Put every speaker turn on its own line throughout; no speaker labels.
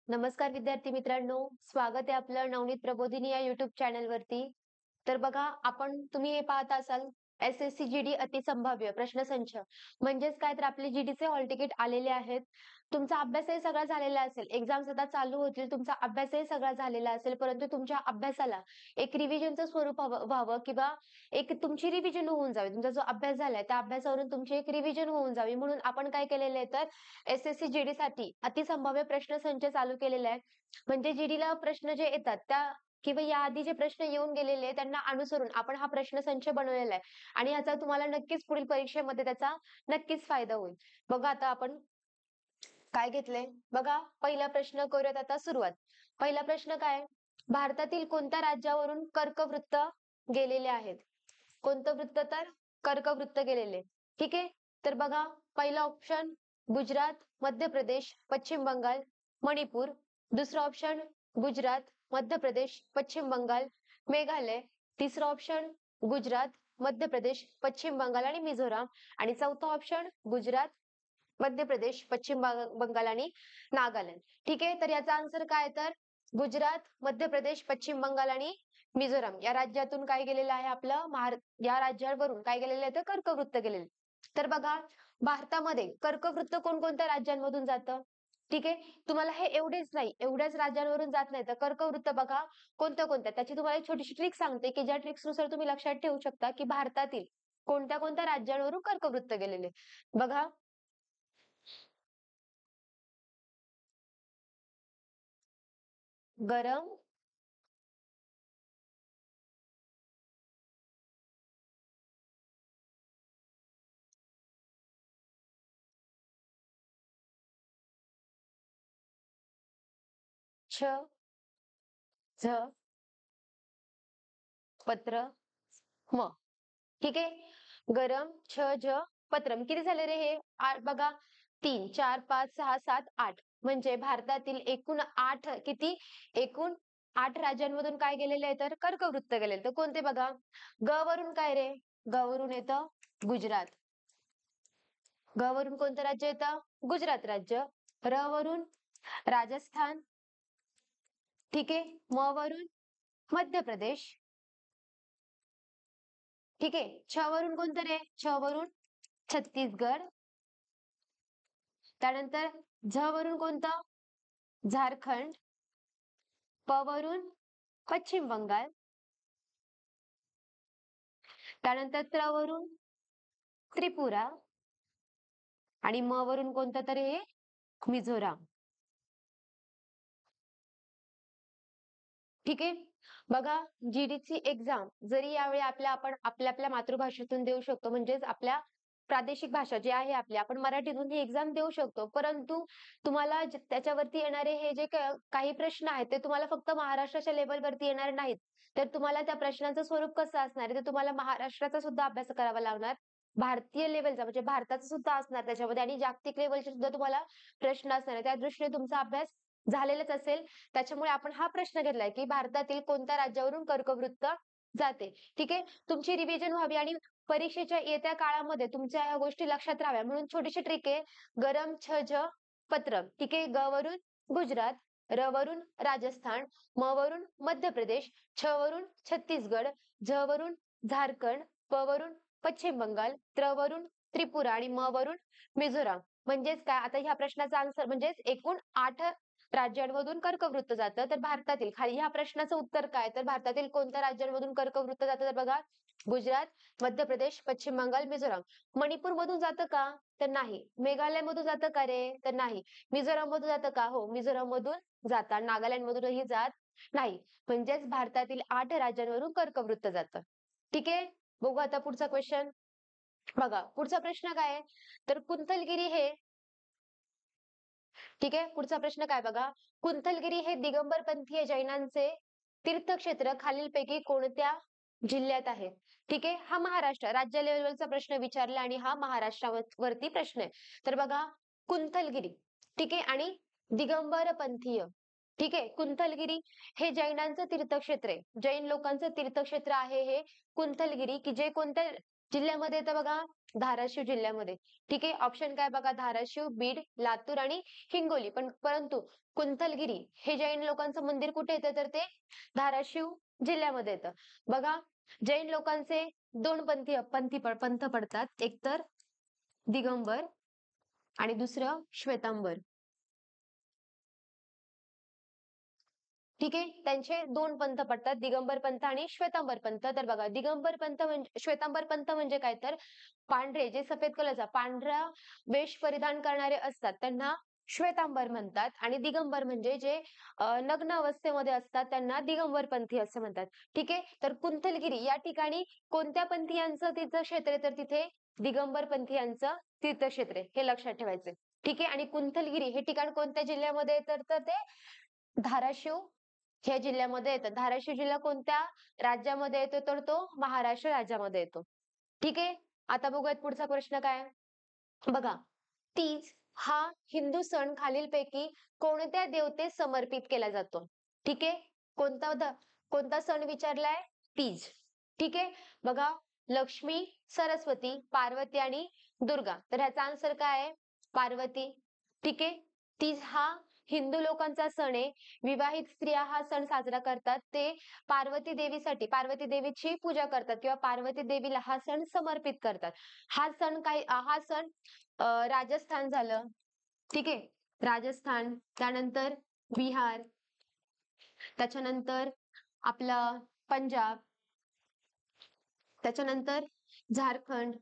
नमस्कार विद्यार्थी मित्रांनो, स्वागत आहे आपलं नवनीत प्रबोधिनी या युट्यूब चॅनल वरती. तर बघा, तुम्ही हे पाहत असाल एस-एस-सी जी-डी अतिसंभाव्य प्रश्नसंच. म्हणजेच काय, तर आपले जी-डीचे हॉल तिकीट आलेले आहेत. तुमचा अभ्यासही सगळा झालेला असेल. एक्झाम्स आता चालू होतील. तुमचा अभ्यासही सगळा झालेला असेल. परंतु तुमच्या अभ्यासाला एक रिव्हिजनचं स्वरूप हवं व्हावं किंवा एक तुमची रिव्हिजन होऊन जावी. तुमचा जो अभ्यास झालाय त्या अभ्यासावरून तुमची एक रिव्हिजन होऊन जावी म्हणून आपण काय केलेलं आहे, तर एस-एस-सी जी-डीसाठी अतिसंभाव्य प्रश्नसंच चालू केलेला आहे. म्हणजे जी-डीला प्रश्न जे येतात त्या किंवा याआधी जे प्रश्न येऊन गेलेले त्यांना अनुसरून आपण हा प्रश्नसंच बनवलेला आहे आणि याचा तुम्हाला नक्कीच पुढील परीक्षेमध्ये त्याचा नक्कीच फायदा होईल. बघा आता आपण काय घेतलंय? बघा, पहिला प्रश्न करूयात आता सुरुवात. पहिला प्रश्न काय आहे? भारतातील कोणत्या राज्यावरून कर्कवृत्त गेलेले आहेत? कोणतं वृत्त, तर कर्कवृत्त गेलेले. ठीक आहे. तर बघा, पहिला ऑप्शन गुजरात, मध्य प्रदेश, पश्चिम बंगाल, मणिपूर. दुसरा ऑप्शन गुजरात, मध्य प्रदेश, पश्चिम बंगाल, मेघालय. तिसरा ऑप्शन गुजरात, मध्य प्रदेश, पश्चिम बंगाल आणि मिझोराम. आणि चौथा ऑप्शन गुजरात, मध्य प्रदेश, पश्चिम बंगाल आणि नागालँड. ठीक आहे. तर याचा आन्सर काय आहे, तर गुजरात, मध्य प्रदेश, पश्चिम बंगाल आणि मिझोराम या राज्यातून काय गेलेलं आहे आपलं या राज्यावरून काय गेलेलं आहे, तर कर्कवृत्त गेलेलं. तर बघा, भारतामध्ये कर्कवृत्त कोणकोणत्या राज्यांमधून जातं? ठीक आहे. तुम्हाला हे एवढेच नाही, एवढ्याच राज्यांवरून जात नाही, तर कर्कवृत्त बघा कोणत्या कोणत्या, त्याची तुम्हाला एक छोटीशी ट्रिक सांगते की ज्या ट्रिक्सनुसार तुम्ही लक्षात ठेवू शकता की भारतातील कोणत्या कोणत्या राज्यांवरून कर्कवृत्त गेलेले. बघा, गरम, छ, झ, पत्र, म. ठीक आहे. गरम, छ, ज, पत्रम. किती झाले रे हे? आठ बघा. 3, 4, 5, 6, 7, 8. म्हणजे भारतातील एकूण 8 किती? एकूण 8 राज्यांमधून काय गेलेले आहे, तर कर्कवृत्त गेलेले. तर कोणते बघा? ग वरून काय रे? ग वरून येतं गुजरात. ग वरून कोणतं राज्य येतं? गुजरात राज्य. र वरून राजस्थान. ठीक आहे. म वरून मध्य प्रदेश. ठीक आहे. छ वरून कोणतं रे? छ वरून छत्तीसगड. त्यानंतर झ वरून कोणतं? झारखंड. प वरून पश्चिम बंगाल. त्यानंतर त्र वरून त्रिपुरा आणि म वरून कोणतं तरी हे मिझोराम. ठीक आहे. बघा, जीडीची एक्झाम जरी यावेळी आपण आपल्या आपल्या मातृभाषेतून देऊ शकतो, म्हणजेच आपल्या प्रादेशिक भाषा जी आहे आपली, आपण मराठीतून ही एक्झाम देऊ शकतो. परंतु तुम्हाला त्याच्यावरती येणारे हे जे काही प्रश्न आहेत ते तुम्हाला फक्त महाराष्ट्राच्या लेवलवरती येणार नाहीत. तर तुम्हाला त्या प्रश्नांचं स्वरूप कसं असणार आहे, ते तुम्हाला महाराष्ट्राचा सुद्धा अभ्यास करावा लागणार. भारतीय लेवलचा म्हणजे भारताचा सुद्धा असणार त्याच्यामध्ये आणि जागतिक लेवलचे सुद्धा तुम्हाला प्रश्न असणार आहे. त्या दृष्टीने तुमचा अभ्यास झालेलाच असेल. त्याच्यामुळे आपण हा प्रश्न घेतलाय की भारतातील कोणत्या राज्यावरून कर्कवृत्त जाते. ठीक आहे. तुमची रिव्हिजन व्हावी आणि परीक्षेच्या येत्या काळामध्ये तुमच्या ह्या गोष्टी लक्षात राहाव्या म्हणून छोटीशी ट्रिक आहे. गरम, छ, ज, पत्रम. ठीक आहे. ग वरून गुजरात, र वरून राजस्थान, म वरून मध्य प्रदेश, छ वरून छत्तीसगड, झ वरून झारखंड, प वरून पश्चिम बंगाल, त्र वरून त्रिपुरा आणि म वरून मिझोराम. म्हणजेच काय, आता ह्या प्रश्नाचा आन्सर म्हणजेच एकूण 8 राज्यांमधून कर्कवृत्त जातं. तर भारतातील खाली ह्या प्रश्नाचं उत्तर काय, तर भारतातील कोणत्या राज्यांमधून कर्कवृत्त जातं, तर बघा, गुजरात, मध्य प्रदेश, पश्चिम बंगाल, मिझोराम. मणिपूर मधून जातं का, तर नाही. मेघालय मधून जातं का रे, तर नाही. मिझोराम मधून जातं का, हो, मिझोराम मधून जातात. नागालँड मधूनही जात नाही. म्हणजेच भारतातील 8 राज्यांवरून कर्कवृत्त जातं. ठीक आहे. बघू आता पुढचा क्वेश्चन. बघा, पुढचा प्रश्न काय आहे, तर कुंथलगिरी हे, ठीक आहे. पुढचा प्रश्न काय बघा, कुंथलगिरी हे दिगंबर पंथीय जैनांचे तीर्थक्षेत्र खालीलपैकी कोणत्या जिल्ह्यात आहे? ठीक आहे. हा महाराष्ट्र राज्य लेवलचा प्रश्न विचारला आणि हा महाराष्ट्रावरती प्रश्न आहे. तर बघा, कुंथलगिरी, ठीक आहे, आणि दिगंबर पंथीय. ठीक आहे. कुंथलगिरी हे जैनांचं तीर्थक्षेत्र आहे. जैन लोकांचं तीर्थक्षेत्र आहे हे कुंथलगिरी, की जे कोणत्या जिल्ह्यामध्ये येतं बघा, धाराशिव जिल्ह्यामध्ये. ठीक आहे, ऑप्शन काय बघा, धाराशिव, बीड, लातूर आणि हिंगोली. परंतु कुंथलगिरी हे जैन लोकांचं मंदिर कुठे येतं, तर ते धाराशिव जिल्ह्यामध्ये येतं. बघा, जैन लोकांचे दोन पंथ पडतात, एक तर दिगंबर आणि दुसरं श्वेतांबर. ठीक आहे, त्यांचे दोन पंथ पडतात, दिगंबर पंथ आणि श्वेतांबर पंथ. तर बघा, दिगंबर पंथ म्हणजे, श्वेतांबर पंथ म्हणजे काय, तर पांढरे जे सफेद कलरचा पांढरा वेश परिधान करणारे असतात त्यांना श्वेतांबर म्हणतात, आणि दिगंबर म्हणजे जे नग्न अवस्थेमध्ये असतात त्यांना दिगंबर पंथी असं म्हणतात. ठीक आहे, तर कुंथलगिरी या ठिकाणी कोणत्या पंथीयांचं तीर्थक्षेत्र आहे, तर तिथे दिगंबर पंथीयांचं तीर्थक्षेत्र आहे, हे लक्षात ठेवायचं. ठीक आहे, आणि कुंथलगिरी हे ठिकाण कोणत्या जिल्ह्यामध्ये आहे, तर ते धाराशिव ह्या जिल्ह्यामध्ये येतं. धाराशिव जिल्हा कोणत्या राज्यामध्ये येतो, तर तो महाराष्ट्र राज्यामध्ये येतो. ठीक आहे, आता बघूयात पुढचा प्रश्न काय आहे? बघा, तीज हा हिंदू सण खालीलपैकी कोणत्या देवतेस समर्पित केला जातो? ठीक आहे, कोणता सण विचारलाय? तीज. ठीक आहे, बघा, लक्ष्मी, सरस्वती, पार्वती आणि दुर्गा. तर ह्याचा आन्सर काय आहे? पार्वती. ठीक आहे, तीज हा हिंदू लोकांचा सण आहे. विवाहित स्त्रिया हा सण साजरा करतात. ते पार्वती देवीसाठी, पार्वती देवीची पूजा करतात किंवा पार्वती देवीला हा सण समर्पित करतात. हा सण राजस्थान झालं. ठीक आहे, राजस्थान, त्यानंतर बिहार, त्याच्यानंतर आपलं पंजाब, त्याच्यानंतर झारखंड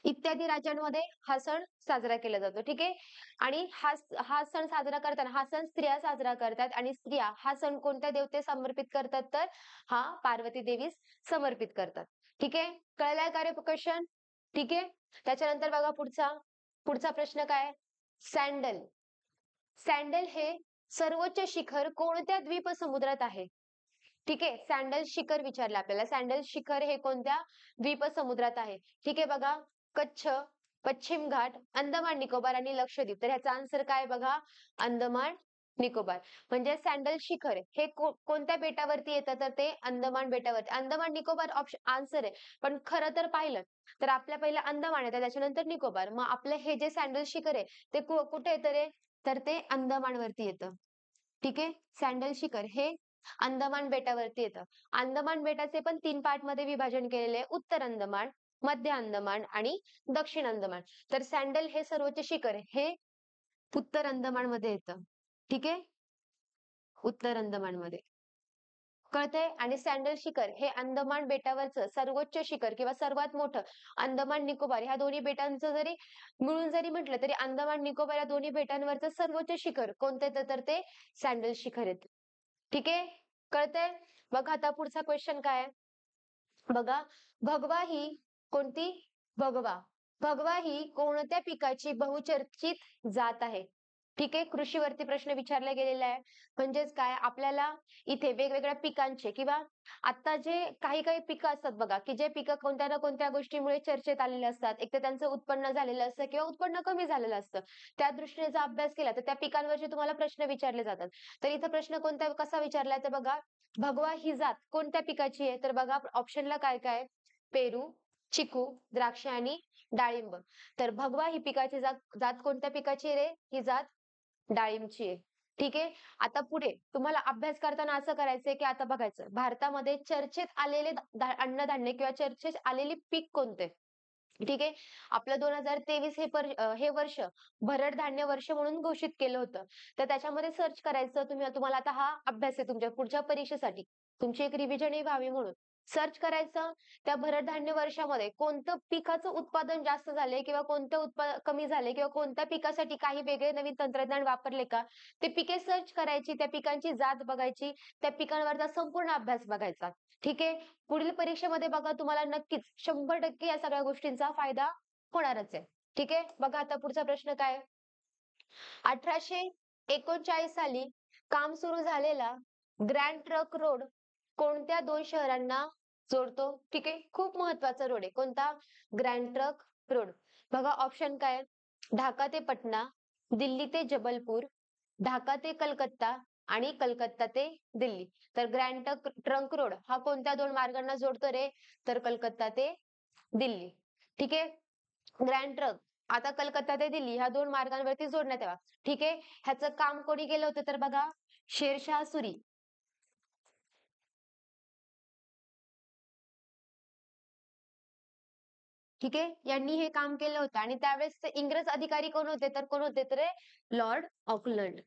इत्यादी राज्यांमध्ये हा सण साजरा केला जातो. ठीक आहे, आणि हा सण साजरा करताना, हा सण स्त्रिया साजरा करतात, आणि स्त्रिया हा सण कोणत्या देवतेस समर्पित करतात, तर हा पार्वती देवीस समर्पित करतात. ठीक आहे, कळलाय का रे क्वेश्चन? ठीक आहे, त्याच्यानंतर बघा पुढचा पुढचा प्रश्न काय? सँडल. सँडल हे सर्वोच्च शिखर कोणत्या द्वीपसमुद्रात आहे? ठीक आहे, सँडल शिखर विचारलं आपल्याला. सँडल शिखर हे कोणत्या द्वीपसमुद्रात आहे? ठीक आहे, बघा, कच्छ, पश्चिम घाट, अंदमान निकोबार आणि लक्षद्वीप. तर ह्याचा आन्सर काय बघा, अंदमान निकोबार. म्हणजे सँडल शिखर हे कोणत्या बेटावरती येतं, तर ते अंदमान बेटावरती. अंदमान निकोबार ऑप्शन आन्सर आहे, पण खरं तर पाहिलं तर आपल्या पहिलं अंदमान येतं, त्याच्यानंतर निकोबार. मग आपलं हे जे सँडल शिखर आहे ते कुठे येतं रे, तर ते अंदमानवरती येतं. ठीक आहे, सँडल शिखर हे अंदमान बेटावरती येतं. अंदमान बेटाचे पण 3 पार्ट मध्ये विभाजन केलेले आहे, उत्तर अंदमान, मध्य अंदमान आणि दक्षिण अंदमान. तर सँडल हे सर्वोच्च शिखर हे उत्तर अंदमान मध्ये येतं. ठीक आहे, उत्तर अंदमान मध्ये. कळतंय? आणि सँडल शिखर हे अंदमान बेटावरचं सर्वोच्च शिखर किंवा सर्वात मोठं, अंदमान निकोबार ह्या दोन्ही बेटांचं जरी मिळून जरी म्हटलं तरी अंदमान निकोबार या दोन्ही बेटांवरचं सर्वोच्च शिखर कोणतं येतं, तर ते सँडल शिखर येतं. ठीक आहे, कळतंय? बघा आता पुढचा क्वेश्चन काय आहे? बघा, भगवा ही कोणती? भगवा. भगवा ही कोणत्या पिकाची बहुचर्चित जात आहे? ठीक आहे, कृषीवरती प्रश्न विचारला गेलेला आहे. म्हणजेच काय, आपल्याला इथे वेगवेगळ्या पिकांचे किंवा आता जे काही काही पिकं असतात बघा, की जे पिकं कोणत्या ना कोणत्या गोष्टीमुळे चर्चेत आलेले असतात. एक तर त्यांचं उत्पन्न झालेलं असतं किंवा उत्पन्न कमी झालेलं असतं. त्या दृष्टीने जर अभ्यास केला तर त्या पिकांवरचे तुम्हाला प्रश्न विचारले जातात. तर इथं प्रश्न कसा विचारलाय, तर बघा, भगवा ही जात कोणत्या पिकाची आहे, तर बघा ऑप्शनला काय काय, पेरू, चिकू, द्राक्ष आणि डाळिंब. तर भगवा ही पिकाची जात जात कोणत्या पिकाची आहे रे? ही जात डाळिंबची आहे. ठीक आहे, आता पुढे तुम्हाला अभ्यास करताना असं करायचंय, की आता बघायचं भारतामध्ये चर्चेत आलेले अन्नधान्य किंवा चर्चेत आलेली पीक कोणते? ठीक आहे, आपलं 2023 हे वर्ष भरड धान्य वर्ष म्हणून घोषित केलं होतं. तर त्याच्यामध्ये सर्च करायचं, तुम्हाला आता हा अभ्यास आहे तुमच्या पुढच्या परीक्षेसाठी. तुमची एक रिव्हिजनही व्हावी म्हणून. सर्च करायचं, त्या भरड धान्य वर्षामध्ये कोणतं पिकाचं उत्पादन जास्त झालंय किंवा कोणतं कमी झालंय किंवा कोणत्या पिकासाठी काही वेगळे नवीन तंत्रज्ञान वापरले का? ते पिके सर्च करायची, त्या पिकांची जात बघायची, त्या पिकांवरचा संपूर्ण अभ्यास बघायचा. ठीक आहे, पुढील परीक्षेमध्ये बघा तुम्हाला नक्कीच 100% या सगळ्या गोष्टींचा फायदा होणारच आहे. ठीक आहे, बघा आता पुढचा प्रश्न काय आहे? 1839 साली काम सुरू झालेला ग्रँड ट्रक रोड कोणत्या दोन शहरांना जोडतो? ठीक आहे, खूप महत्वाचा रोड आहे. कोणता? Grand truck road. बघा ऑप्शन काय आहे? ढाका ते पटना, दिल्ली ते जबलपूर, ढाका ते कलकत्ता आणि कलकत्ता ते दिल्ली. तर ग्रँड ट्रंक रोड हा कोणत्या दोन मार्गांना जोडतो रे? तर कलकत्ता ते दिल्ली. ठीक आहे. ग्रँड ट्रंक आता कलकत्ता ते दिल्ली ह्या दोन मार्गांवरती जोडण्यात यावा. ठीक आहे. ह्याचं काम कोणी केलं होतं तर बघा, शेरशाह सुरी. ठीक आहे. यांनी हे काम केलं होतं आणि त्यावेळेस ते इंग्रज अधिकारी कोण होते तर कोण होते तर लॉर्ड ऑकलंड.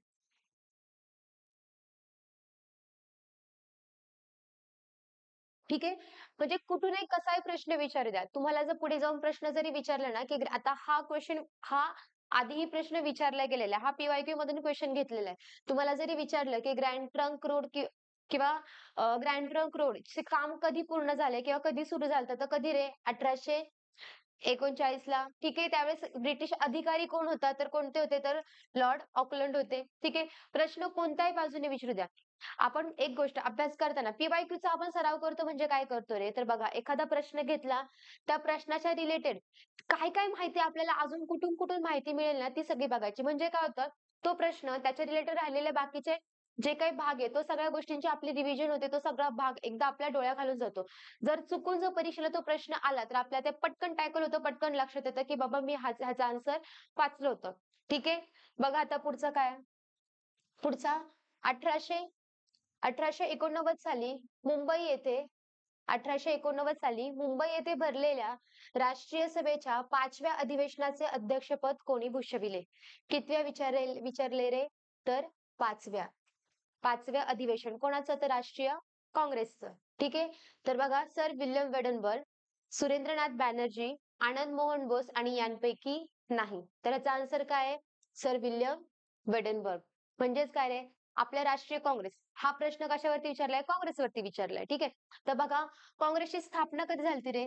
ठीक आहे. म्हणजे कुठूनही कसाही प्रश्न विचारू द्या. तुम्हाला जर पुढे जाऊन प्रश्न जरी विचारला ना, की आता हा क्वेश्चन हा आधीही प्रश्न विचारला गेलेला आहे. हा पी-वाय-क्यू मधून क्वेश्चन घेतलेला आहे. तुम्हाला जरी विचारलं, की ग्रँड ट्रंक रोड किंवा ग्रँड ट्रंक रोडचे काम कधी पूर्ण झाले किंवा कधी सुरू झालं तर कधी रे? 1839 ला. ठीक आहे. त्यावेळेस ब्रिटिश अधिकारी कोण होता? तर कोणते होते? तर लॉर्ड ऑकलंड होते. ठीक आहे. प्रश्न कोणत्याही बाजूने विचारू द्या. आपण एक गोष्ट अभ्यास करताना पी-वाय-क्यूचा आपण सराव करतो म्हणजे काय करतो रे? तर बघा एखादा प्रश्न घेतला, त्या प्रश्नाच्या रिलेटेड काय-काय माहिती आपल्याला अजून कुठून-कुठून माहिती मिळेल ना, ती सगळी बघायची. म्हणजे काय होतं, तो प्रश्न त्याच्या रिलेटेड राहिलेले बाकीचे जे काही भाग आहे, तो सगळ्या गोष्टींची आपली रिव्हिजन होते. तो सगळा भाग एकदा आपल्या डोळ्याखालून जातो. जर चुकून जर परीक्षेला तो प्रश्न आला, तर आपल्याला ते पटकन टॅकल होतं, पटकन लक्षात येतं, की बाबा मी ह्याचा आन्सर वाचलं होतं. ठीक आहे. बघा आता पुढचं काय? पुढचा 1800 1889 साली मुंबई येथे 1889 साली मुंबई येथे भरलेल्या राष्ट्रीय सभेच्या 5व्या अधिवेशनाचे अध्यक्षपद कोणी भूषविले? कितव्या विचारले रे? तर 5व्या. 5व्या अधिवेशन कोणाचं? तर राष्ट्रीय काँग्रेसचं. ठीक आहे. तर बघा sir William Wedderburn, Surendranath Banerjee, Anand Mohan Bose आणि यांपैकी नाही. तर याचा आन्सर काय आहे? Sir William Wedderburn. म्हणजेच काय रे? आपल्या राष्ट्रीय काँग्रेस. हा प्रश्न कशावरती विचारलाय? काँग्रेसवरती विचारलाय. ठीक आहे. तर बघा काँग्रेसची स्थापना कधी झाली रे?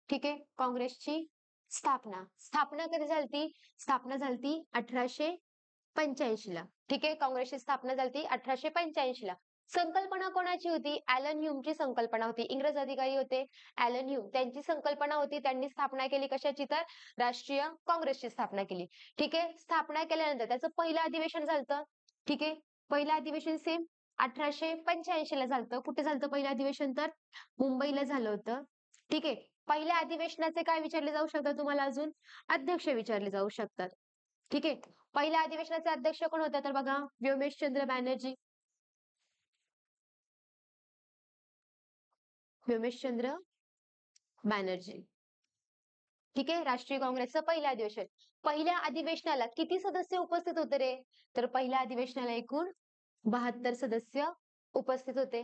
ठीक आहे. काँग्रेसची स्थापना. स्थापना कधी झालती? स्थापना झालती 1885 ला. ठीक आहे. काँग्रेसची स्थापना झालती 1885 ला. संकल्पना कोणाची होती? ॲलन ह्यूमची संकल्पना होती. इंग्रज अधिकारी होते ॲलन ह्यूम. त्यांची संकल्पना होती. त्यांनी स्थापना केली कशाची? तर राष्ट्रीय काँग्रेसची स्थापना केली. ठीक आहे. स्थापना केल्यानंतर त्याचं पहिलं अधिवेशन झालतं. ठीक आहे. पहिलं अधिवेशन सेम 1885 ला झालतं. कुठे झालतं पहिलं अधिवेशन? तर मुंबईला झालं होतं. ठीक आहे. पहिल्या अधिवेशनाचे काय विचारले जाऊ शकतात तुम्हाला अजून? अध्यक्ष विचारले जाऊ शकतात. ठीक आहे. पहिल्या अधिवेशनाचे अध्यक्ष कोण होते? तर बघा व्योमेशचंद्र बॅनर्जी. व्योमेशचंद्र बॅनर्जी. ठीक आहे. राष्ट्रीय काँग्रेसचं पहिलं अधिवेशन. पहिल्या अधिवेशनाला किती सदस्य उपस्थित होते रे? तर पहिल्या अधिवेशनाला एकूण 72 सदस्य उपस्थित होते.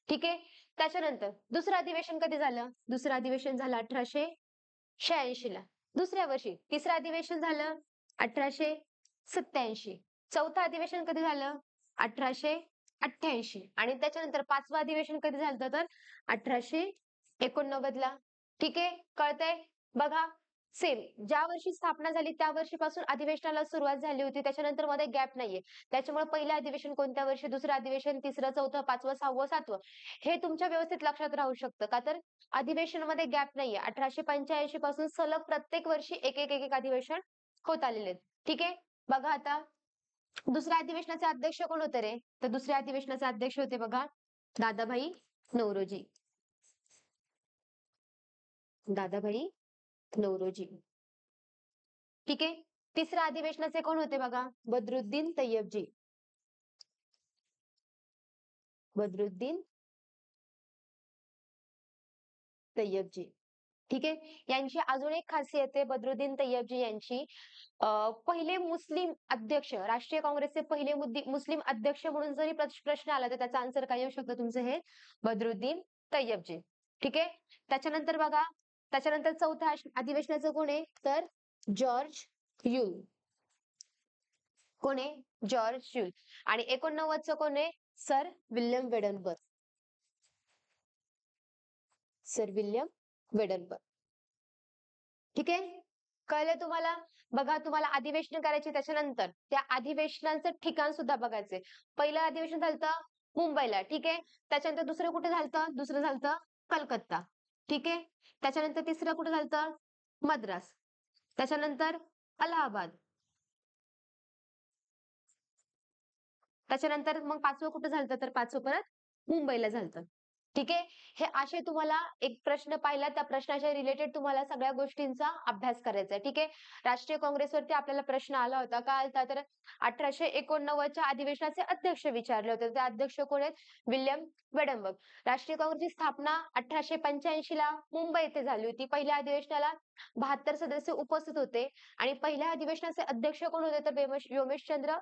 ठीक आहे. त्याच्यानंतर दुसरं अधिवेशन कधी झालं? दुसरं अधिवेशन झालं 1886 ला. दुसऱ्या वर्षी. तिसरं अधिवेशन झालं 1887. चौथं अधिवेशन कधी झालं? 1888 आणि त्याच्यानंतर 5वं अधिवेशन कधी झालं तर 1889 ला. ठीक आहे. कळतंय? बघा सेम ज्या वर्षी स्थापना झाली त्या वर्षीपासून अधिवेशनाला सुरुवात झाली होती. त्याच्यानंतर मध्ये गॅप नाहीये. त्याच्यामुळे पहिलं अधिवेशन कोणत्या वर्षी, दुसरं अधिवेशन, तिसरं, चौथं, 5वं, 6वं, 7वं हे तुमच्या व्यवस्थित लक्षात राहू शकतं. का तर अधिवेशनामध्ये गॅप नाहीये. 1885 पासून सलग प्रत्येक वर्षी एक अधिवेशन होत आलेले आहेत. ठीक आहे. बघा आता दुसऱ्या अधिवेशनाचे अध्यक्ष कोण होते रे? तर दुसऱ्या अधिवेशनाचे अध्यक्ष होते बघा दादाभाई नौरोजी. दादाभाई नौरोजी. ठीक आहे. तिसऱ्या अधिवेशनाचे कोण होते बघा? बदरुद्दीन तय्यबजी. बदरुद्दीन तय्यबजी. ठीक आहे. यांची अजून एक खासियत आहे बदरुद्दीन तय्यबजी यांची. पहिले मुस्लिम अध्यक्ष, राष्ट्रीय काँग्रेसचे पहिले मुस्लिम अध्यक्ष म्हणून जरी प्रश्न आला तर त्याचा आन्सर काय येऊ शकतं तुमचं हे? बदरुद्दीन तय्यबजी. ठीक आहे. त्याच्यानंतर बघा त्याच्यानंतर चौथ्या अधिवेशनाचं कोण आहे? तर जॉर्ज ह्यूल. कोण आहे? George Yule. आणि 89चं कोण आहे? Sir William Wedderburn. Sir William Wedderburn. ठीक आहे. कळलं तुम्हाला? बघा तुम्हाला अधिवेशन करायची त्याच्यानंतर त्या अधिवेशनाचं ठिकाण सुद्धा बघायचंय. पहिलं अधिवेशन झालं मुंबईला. ठीक आहे. त्याच्यानंतर दुसरं कुठे झालं? दुसरं झालं कलकत्ता. ठीक आहे. त्याच्यानंतर तिसरं कुठे झालं? मद्रास. त्याच्यानंतर अलाहाबाद. त्याच्यानंतर मग 5वं कुठं झालं तर 5वं परत मुंबईला झालं. ठीक आहे. हे असे तुम्हाला एक प्रश्न पाहिला, त्या प्रश्नाच्या रिलेटेड तुम्हाला सगळ्या गोष्टींचा अभ्यास करायचा आहे. ठीक आहे. राष्ट्रीय काँग्रेसवरती आपल्याला प्रश्न आला होता. काय आलता तर 1889च्या अधिवेशनाचे अध्यक्ष विचारले होते. ते अध्यक्ष कोण आहेत? William Wedenberg. राष्ट्रीय काँग्रेसची स्थापना 1885 ला मुंबई येथे झाली होती. पहिल्या अधिवेशनाला 72 सदस्य उपस्थित होते आणि पहिल्या अधिवेशनाचे अध्यक्ष कोण होते तर व्योमेशचंद्र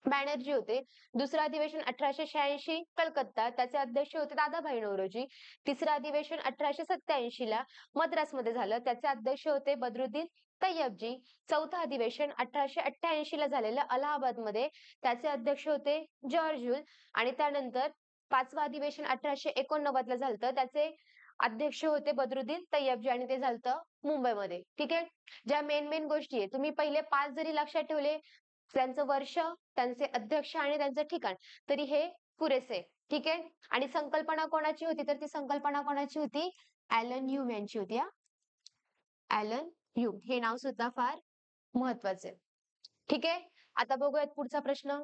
बॅनर्जी होते. दुसरं अधिवेशन 1886 कलकत्ता, त्याचे अध्यक्ष होते दादाभाई नौरोजी. तिसरं अधिवेशन 1887 ला मद्रासमध्ये झालं, त्याचे अध्यक्ष होते बद्रुद्दीन तय्यबजी. चौथं अधिवेशन 1888 ला झालेलं अलाहाबादमध्ये, त्याचे अध्यक्ष होते जॉर्ज हुल. आणि त्यानंतर 5वं अधिवेशन 1889 ला झालं, त्याचे अध्यक्ष होते बद्रुद्दीन तय्यबजी आणि ते झालं मुंबईमध्ये. ठीक आहे. ज्या मेन गोष्टी आहे तुम्ही पहिले 5 जरी लक्षात ठेवले, त्यांचं वर्ष, त्यांचे अध्यक्ष आणि त्यांचं ठिकाण, तरी हे पुरेसे. ठीक आहे. आणि संकल्पना कोणाची होती तर ती संकल्पना कोणाची होती? ॲलन ह्यूम यांची होती. ॲलन ह्यूम हे नाव सुद्धा फार महत्वाचे. ठीक आहे. आता बघूयात पुढचा प्रश्न.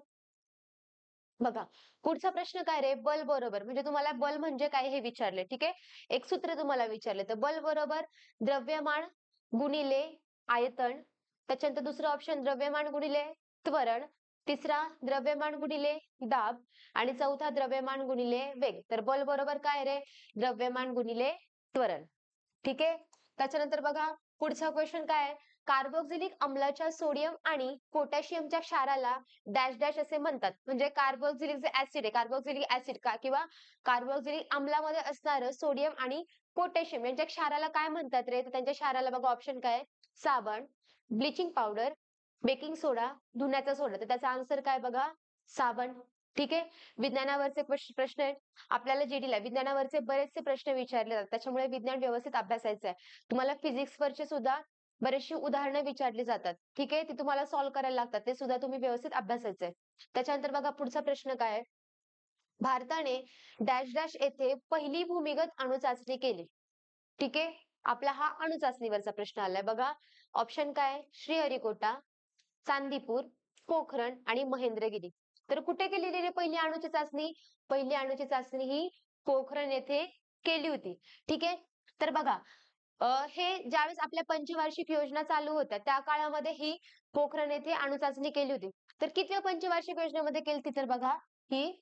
बघा, पुढचा प्रश्न काय रे? बल बरोबर म्हणजे तुम्हाला बल म्हणजे काय हे विचारले. ठीक आहे. एक सूत्र तुम्हाला विचारले तर बल बरोबर द्रव्यमान गुणिले आयतन. त्याच्यानंतर दुसरं ऑप्शन द्रव्यमान गुणिले त्वरण. तिसरा द्रव्यमान गुणिले दाब आणि चौथा द्रव्यमान गुणिले वेग. तर बल बरोबर काय रे? द्रव्यमान गुणिले त्वरण. ठीक आहे. त्याच्यानंतर बघा पुढचा क्वेश्चन काय आहे? कार्बोक्सिलिक अम्लाच्या सोडियम आणि पोटॅशियमच्या क्षाराला डॅश डॅश असे म्हणतात. म्हणजे कार्बोक्सिलिक जे ऍसिड आहे, कार्बोक्सिलिक ऍसिड का किंवा कार्बोक्सिलिक अम्लामध्ये असणारं सोडियम आणि पोटॅशियम यांच्या क्षाराला काय म्हणतात रे? तर त्यांच्या क्षाराला बघा ऑप्शन काय आहे? साबण, ब्लिचिंग पावडर, बेकिंग सोडा, धुण्याचा सोडा. तर त्याचा आन्सर काय बघा? साबण. ठीक आहे. विज्ञानावरचे प्रश्न आहेत. आपल्याला जीडीला विज्ञानावरचे बरेचसे प्रश्न विचारले जातात. त्याच्यामुळे विज्ञान व्यवस्थित अभ्यासायचं आहे. तुम्हाला फिजिक्स वरचे सुद्धा बरेचशी उदाहरणं विचारली जातात. ठीक आहे. ती तुम्हाला सॉल्व्ह करायला लागतात. ते सुद्धा तुम्ही व्यवस्थित अभ्यासायचं आहे. त्याच्यानंतर बघा पुढचा प्रश्न काय आहे? भारताने डॅश डॅश येथे पहिली भूमिगत अणुचाचणी केली. ठीक आहे. आपला हा अणुचाचणीवरचा प्रश्न आलाय बघा. ऑप्शन काय? श्रीहरिकोटा, चांदीपूर, पोखरण आणि महेंद्रगिरी. तर कुठे केलेली रे पहिली अणुची चाचणी? पहिली अणुची चाचणी ही पोखरण येथे केली होती. ठीक आहे. तर बघा हे ज्यावेळेस आपल्या पंचवार्षिक योजना चालू होत्या त्या काळामध्ये ही पोखरण येथे अणुचाचणी केली होती. तर कितव्या पंचवार्षिक योजनेमध्ये केली होती तर बघा ही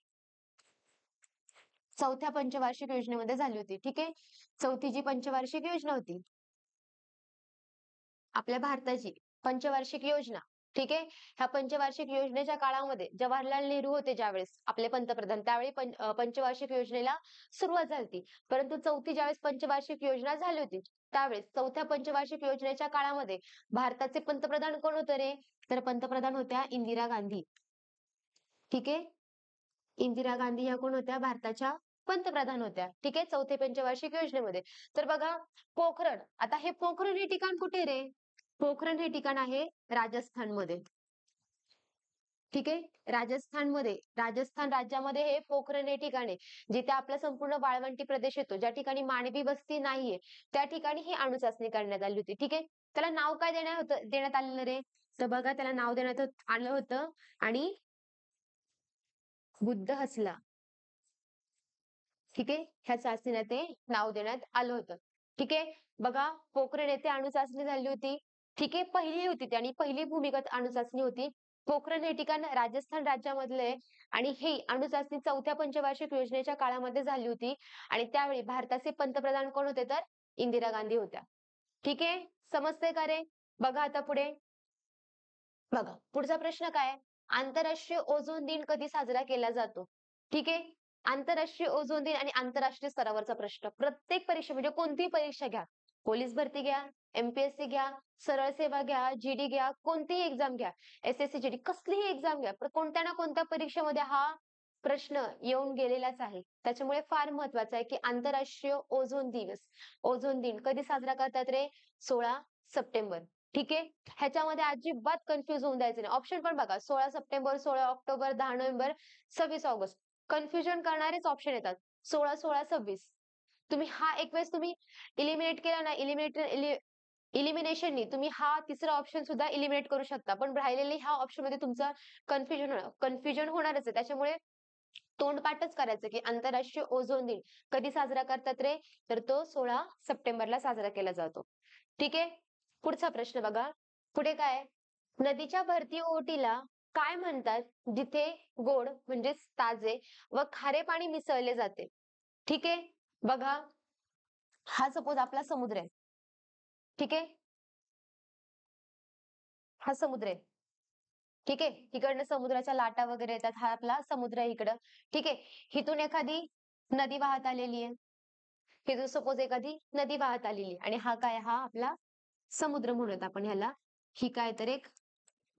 4थ्या पंचवार्षिक योजनेमध्ये झाली होती. ठीक आहे. 4थी जी पंचवार्षिक योजना होती आपल्या भारताची पंचवार्षिक योजना. ठीक आहे. ह्या पंचवार्षिक योजनेच्या काळामध्ये जवाहरलाल नेहरू होते ज्यावेळेस आपले पंतप्रधान, त्यावेळी पंचवार्षिक योजनेला सुरुवात झाली. परंतु 4थी ज्यावेळेस पंचवार्षिक योजना झाली होती त्यावेळेस 4थ्या पंचवार्षिक योजनेच्या काळामध्ये भारताचे पंतप्रधान कोण होते रे? तर पंतप्रधान होत्या इंदिरा गांधी. ठीक आहे. इंदिरा गांधी या कोण होत्या? भारताच्या पंतप्रधान होत्या. ठीक आहे. 4थी पंचवार्षिक योजनेमध्ये. तर बघा पोखरण, आता हे पोखरण हे ठिकाण कुठे रे? पोखरण हे ठिकाण आहे राजस्थानमध्ये. ठीक आहे. राजस्थानमध्ये, राजस्थान राज्यामध्ये हे पोखरण हे ठिकाण आहे. जिथे आपला संपूर्ण वाळवंटी प्रदेश येतो, ज्या ठिकाणी मानवी वस्ती नाहीये, त्या ठिकाणी ही अणुचाचणी करण्यात आली होती. ठीक आहे. त्याला नाव काय देण्यात आलेलं रे? तर बघा त्याला नाव देण्यात आलं होतं आणि बुद्ध हसला. ठीक आहे. ह्या चाचणीला ते नाव देण्यात आलं होतं. ठीक आहे. बघा पोखरण येथे अणुचाचणी झाली होती. ठीक आहे. पहिली होती ती आणि पहिली भूमिगत अणुचाचणी होती. पोखरण हे ठिकाण राजस्थान राज्यामधले आणि ही अणुचाचणी 4थ्या पंचवार्षिक योजनेच्या काळामध्ये झाली होती आणि त्यावेळी भारताचे पंतप्रधान कोण होते तर इंदिरा गांधी होत्या. ठीक आहे. समजतंय का रे? बघा आता पुढे. बघा पुढचा प्रश्न काय? आंतरराष्ट्रीय ओझोन दिन कधी साजरा केला जातो? ठीक आहे. आंतरराष्ट्रीय ओझोन दिन आणि आंतरराष्ट्रीय स्तरावरचा प्रश्न प्रत्येक परीक्षा म्हणजे कोणतीही परीक्षा घ्या, पोलीस भरती घ्या, एमपीएससी घ्या, सरळ सेवा घ्या, जीडी घ्या, कोणतीही एक्झाम घ्या, एसएससी जीडी कसलीही एक्झाम घ्या, कोणत्या ना कोणत्या परीक्षेमध्ये हा प्रश्न येऊन गेलेलाच आहे. त्याच्यामुळे फार महत्वाचं आहे की आंतरराष्ट्रीय ओझोन दिवस, ओझोन दिन कधी साजरा करतात रे? 16 सप्टेंबर. ठीक आहे. ह्याच्यामध्ये अजिबात कन्फ्युज होऊन द्यायचं नाही. ऑप्शन पण बघा 16 September, 16 October, 10 November, 26 August. Confusion करणारेच ऑप्शन येतात. 16, 16, 26. तुम्ही हा एक वेळेस तुम्ही इलिमिनेट केला ना, इलिमिनेशननी तुम्ही हा तिसरा ऑप्शन सुद्धा इलिमिनेट करू शकता, पण राहिलेले ह्या ऑप्शन मध्ये तुमचं कन्फ्युजन होणारच आहे. त्याच्यामुळे तोंडपाठच करायचं की आंतरराष्ट्रीय ओझोन दिन कधी साजरा करतात रे? तर तो 16 सप्टेंबरला साजरा केला जातो. ठीक आहे. पुढचा प्रश्न बघा. पुढे काय आहे? नदीच्या भरती ओहोटीला काय म्हणतात जिथे गोड म्हणजेच ताजे व खारे पाणी मिसळले जाते? ठीक आहे. बघा, हा सपोज आपला समुद्र आहे. ठीक आहे. हा समुद्र आहे. ठीक आहे. इकडनं समुद्राच्या लाटा वगैरे येतात. हा आपला समुद्र आहे इकडं. ठीक आहे. हिथून एखादी नदी वाहत आलेली आहे. हिथून सपोज एखादी नदी वाहत आलेली आहे आणि हा काय? हा आपला समुद्र म्हणूयात आपण ह्याला. ही काय तर एक